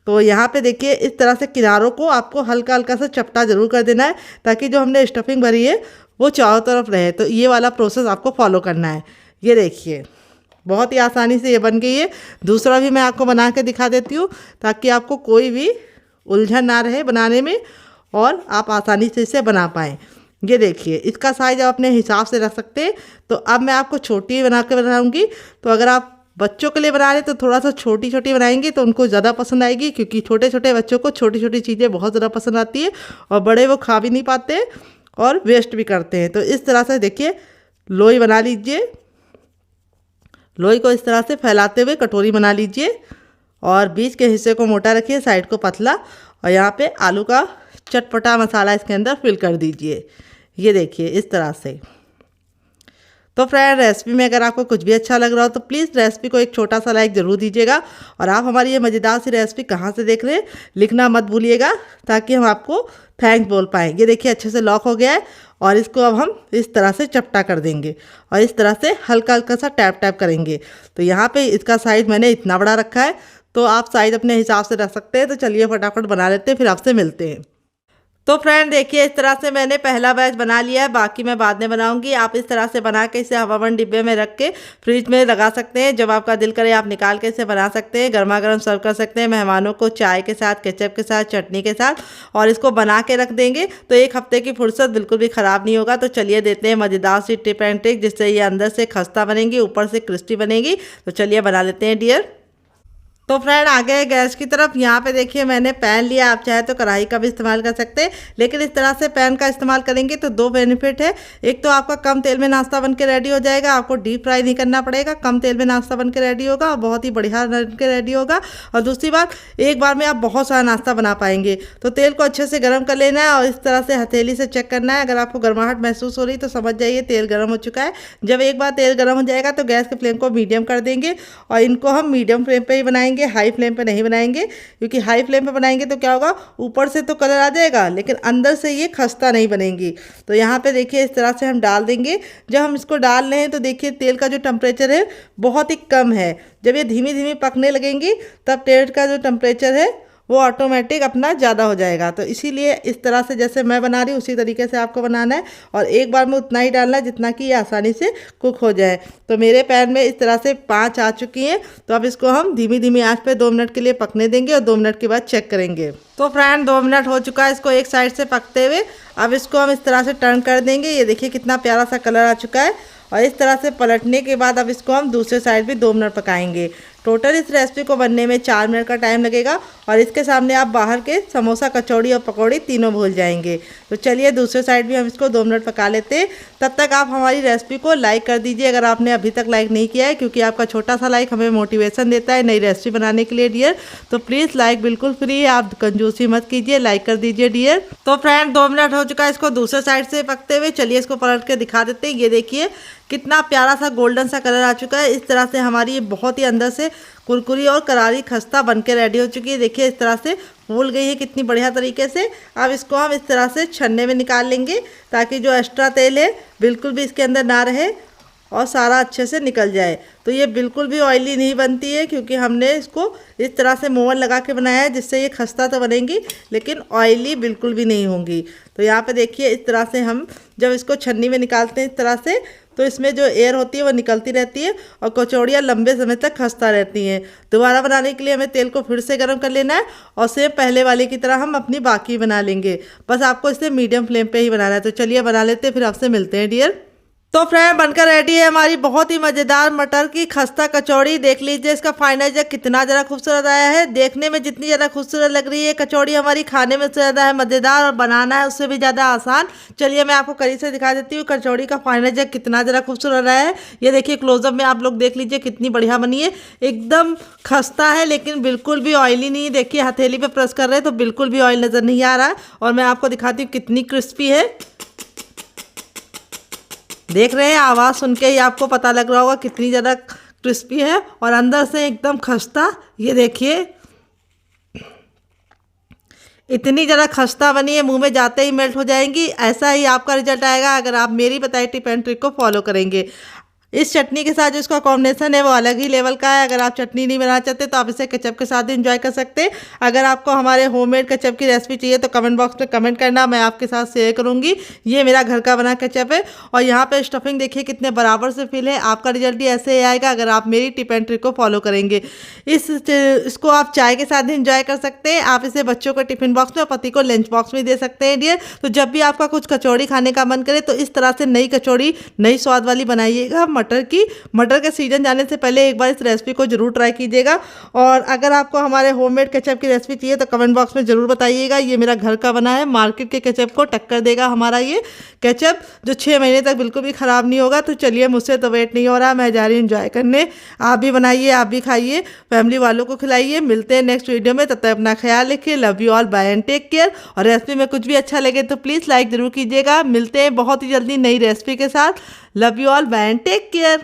तो यहाँ पे देखिए इस तरह से किनारों को आपको हल्का हल्का सा चपटा ज़रूर कर देना है ताकि जो हमने स्टफिंग भरी है वो चारों तरफ रहे। तो ये वाला प्रोसेस आपको फॉलो करना है। ये देखिए बहुत ही आसानी से ये बन गई है। दूसरा भी मैं आपको बना के दिखा देती हूँ ताकि आपको कोई भी उलझन ना रहे बनाने में और आप आसानी से इसे बना पाएँ। ये देखिए इसका साइज़ आप अपने हिसाब से रख सकते हैं। तो अब मैं आपको छोटी बना के बनाऊँगी। तो अगर आप बच्चों के लिए बना रहे तो थोड़ा सा छोटी छोटी बनाएंगे तो उनको ज़्यादा पसंद आएगी, क्योंकि छोटे छोटे बच्चों को छोटी छोटी चीज़ें बहुत ज़्यादा पसंद आती है और बड़े वो खा भी नहीं पाते और वेस्ट भी करते हैं। तो इस तरह से देखिए लोई बना लीजिए। लोई को इस तरह से फैलाते हुए कटोरी बना लीजिए और बीच के हिस्से को मोटा रखिए, साइड को पतला। और यहाँ पे आलू का चटपटा मसाला इसके अंदर फिल कर दीजिए। ये देखिए इस तरह से। तो फ्रेंड, रेसिपी में अगर आपको कुछ भी अच्छा लग रहा हो तो प्लीज़ रेसिपी को एक छोटा सा लाइक ज़रूर दीजिएगा। और आप हमारी ये मज़ेदार सी रेसिपी कहाँ से देख रहे हैं लिखना मत भूलिएगा, ताकि हम आपको थैंक्स बोल पाएँ। ये देखिए अच्छे से लॉक हो गया है और इसको अब हम इस तरह से चपटा कर देंगे और इस तरह से हल्का हल्का सा टैप टैप करेंगे। तो यहाँ पे इसका साइज़ मैंने इतना बड़ा रखा है, तो आप साइज़ अपने हिसाब से रख सकते हैं। तो चलिए फटाफट बना लेते हैं, फिर आपसे मिलते हैं। तो फ्रेंड देखिए इस तरह से मैंने पहला बैच बना लिया है, बाकी मैं बाद में बनाऊंगी। आप इस तरह से बना के इसे हवाबंद डिब्बे में रख के फ्रिज में लगा सकते हैं। जब आपका दिल करे आप निकाल के इसे बना सकते हैं, गर्मा गर्म सर्व कर सकते हैं मेहमानों को चाय के साथ, केचप के साथ, चटनी के साथ। और इसको बना के रख देंगे तो एक हफ्ते की फुर्सत बिल्कुल भी ख़राब नहीं होगा। तो चलिए देते हैं मज़ेदार सी टिप एंड ट्रिक, जिससे ये अंदर से खस्ता बनेगी, ऊपर से क्रिस्पी बनेगी। तो चलिए बना लेते हैं डियर। तो फ्रेंड आ गए गैस की तरफ। यहाँ पे देखिए मैंने पैन लिया, आप चाहे तो कढ़ाई का भी इस्तेमाल कर सकते हैं, लेकिन इस तरह से पैन का इस्तेमाल करेंगे तो दो बेनिफिट है। एक तो आपका कम तेल में नाश्ता बन के रेडी हो जाएगा, आपको डीप फ्राई नहीं करना पड़ेगा, कम तेल में नाश्ता बन के रेडी होगा और बहुत ही बढ़िया बन के रेडी होगा। और दूसरी बात, एक बार में आप बहुत सारा नाश्ता बना पाएंगे। तो तेल को अच्छे से गर्म कर लेना है और इस तरह से हथेली से चेक करना है। अगर आपको गर्माहट महसूस हो रही तो समझ जाइए तेल गर्म हो चुका है। जब एक बार तेल गर्म हो जाएगा तो गैस के फ्लेम को मीडियम कर देंगे और इनको हम मीडियम फ्लेम पर ही बनाएंगे, हाई फ्लेम पर नहीं बनाएंगे। क्योंकि हाई फ्लेम पे बनाएंगे तो क्या होगा, ऊपर से तो कलर आ जाएगा लेकिन अंदर से ये खस्ता नहीं बनेगी। तो यहाँ पे देखिए इस तरह से हम डाल देंगे। जब हम इसको डाल रहे हैं तो देखिए तेल का जो टेम्परेचर है बहुत ही कम है। जब ये धीमी धीमी पकने लगेंगी तब तेल का जो टेम्परेचर है वो ऑटोमेटिक अपना ज़्यादा हो जाएगा। तो इसीलिए इस तरह से जैसे मैं बना रही हूँ उसी तरीके से आपको बनाना है और एक बार में उतना ही डालना है जितना कि ये आसानी से कुक हो जाए। तो मेरे पैन में इस तरह से 5 आ चुकी हैं। तो अब इसको हम धीमी धीमी आंच पे 2 मिनट के लिए पकने देंगे और 2 मिनट के बाद चेक करेंगे। तो फ्रेंड 2 मिनट हो चुका है इसको एक साइड से पकते हुए। अब इसको हम इस तरह से टर्न कर देंगे। ये देखिए कितना प्यारा सा कलर आ चुका है। और इस तरह से पलटने के बाद अब इसको हम दूसरे साइड भी 2 मिनट पकाएंगे। टोटल इस रेसिपी को बनने में 4 मिनट का टाइम लगेगा और इसके सामने आप बाहर के समोसा, कचौड़ी और पकौड़ी तीनों भूल जाएंगे। तो चलिए दूसरे साइड भी हम इसको 2 मिनट पका लेते हैं। तब तक आप हमारी रेसिपी को लाइक कर दीजिए अगर आपने अभी तक लाइक नहीं किया है, क्योंकि आपका छोटा सा लाइक हमें मोटिवेशन देता है नई रेसिपी बनाने के लिए डियर। तो प्लीज़ लाइक बिल्कुल फ्री है, आप कंजूसी मत कीजिए, लाइक कर दीजिए डियर। तो फ्रेंड 2 मिनट हो चुका है इसको दूसरे साइड से पकते हुए। चलिए इसको पलट के दिखा देते हैं। ये देखिए कितना प्यारा सा गोल्डन सा कलर आ चुका है। इस तरह से हमारी ये बहुत ही अंदर से कुरकुरी और करारी खस्ता बनके रेडी हो चुकी है। देखिए इस तरह से फूल गई है कितनी बढ़िया तरीके से। अब इसको हम इस तरह से छन्ने में निकाल लेंगे ताकि जो एक्स्ट्रा तेल है बिल्कुल भी इसके अंदर ना रहे और सारा अच्छे से निकल जाए। तो ये बिल्कुल भी ऑयली नहीं बनती है, क्योंकि हमने इसको इस तरह से मोवन लगा के बनाया है, जिससे ये खस्ता तो बनेंगी लेकिन ऑयली बिल्कुल भी नहीं होंगी। तो यहाँ पे देखिए इस तरह से हम जब इसको छन्नी में निकालते हैं इस तरह से, तो इसमें जो एयर होती है वो निकलती रहती है और कचौड़ियाँ लंबे समय तक खस्ता रहती हैं। दोबारा बनाने के लिए हमें तेल को फिर से गर्म कर लेना है और सेम पहले वाले की तरह हम अपनी बाकी बना लेंगे। बस आपको इसे मीडियम फ्लेम पे ही बनाना है। तो चलिए बना लेते हैं, फिर आपसे मिलते हैं डियर। तो फ्रेंड बनकर रेडी है हमारी बहुत ही मज़ेदार मटर की खस्ता कचौड़ी। देख लीजिए इसका फाइनल जग कितना ज़रा खूबसूरत आया है। देखने में जितनी ज़्यादा खूबसूरत लग रही है कचौड़ी हमारी, खाने में से ज़्यादा है मज़ेदार और बनाना है उससे भी ज़्यादा आसान। चलिए मैं आपको करीब से दिखा देती हूँ कचौड़ी का फाइनल जग कितना ज़रा खूबसूरत आया है। ये देखिए क्लोजअप में आप लोग देख लीजिए कितनी बढ़िया बनी है। एकदम खस्ता है लेकिन बिल्कुल भी ऑयली नहीं है। देखिए हथेली पे प्रेस कर रहे हैं तो बिल्कुल भी ऑयल नज़र नहीं आ रहा है। और मैं आपको दिखाती हूँ कितनी क्रिस्पी है। देख रहे हैं, आवाज़ सुन के ही आपको पता लग रहा होगा कितनी ज़्यादा क्रिस्पी है और अंदर से एकदम खस्ता। ये देखिए इतनी ज़्यादा खस्ता बनी है, मुंह में जाते ही मेल्ट हो जाएंगी। ऐसा ही आपका रिजल्ट आएगा अगर आप मेरी बताई टिप एंड ट्रिक को फॉलो करेंगे। इस चटनी के साथ जो इसका कॉम्बिनेशन है वो अलग ही लेवल का है। अगर आप चटनी नहीं बनाना चाहते तो आप इसे केचप के साथ भी एंजॉय कर सकते हैं। अगर आपको हमारे होममेड केचप की रेसिपी चाहिए तो कमेंट बॉक्स में कमेंट करना, मैं आपके साथ शेयर करूंगी। ये मेरा घर का बना केचप है और यहाँ पे स्टफिंग देखिए कितने बराबर से फिल है। आपका रिजल्ट भी ऐसे ही आएगा अगर आप मेरी टिप एंड ट्रिक को फॉलो करेंगे। इसको आप चाय के साथ भी इंजॉय कर सकते हैं। आप इसे बच्चों को टिफिन बॉक्स में और पति को लंच बॉक्स में दे सकते हैं डियर। तो जब भी आपका कुछ कचौड़ी खाने का मन करे तो इस तरह से नई कचौड़ी नई स्वाद वाली बनाइएगा। मटर की। मटर के सीजन जाने से पहले एक बार इस रेसिपी को जरूर ट्राई कीजिएगा। और अगर आपको हमारे होममेड केचप की रेसिपी चाहिए तो कमेंट बॉक्स में ज़रूर बताइएगा। ये मेरा घर का बना है, मार्केट के केचप को टक्कर देगा हमारा ये केचप, जो 6 महीने तक बिल्कुल भी ख़राब नहीं होगा। तो चलिए, मुझसे तो वेट नहीं हो रहा, मैं जा रही हूँ एंजॉय करने। आप भी बनाइए, आप भी खाइए, फैमिली वालों को खिलाइए। मिलते हैं नेक्स्ट वीडियो में, तब तक अपना ख्याल रखिए। Love you all, bye and take care. और रेसिपी में कुछ भी अच्छा लगे तो प्लीज़ लाइक ज़रूर कीजिएगा। मिलते हैं बहुत ही जल्दी नई रेसिपी के साथ। Love you all, bye and take care.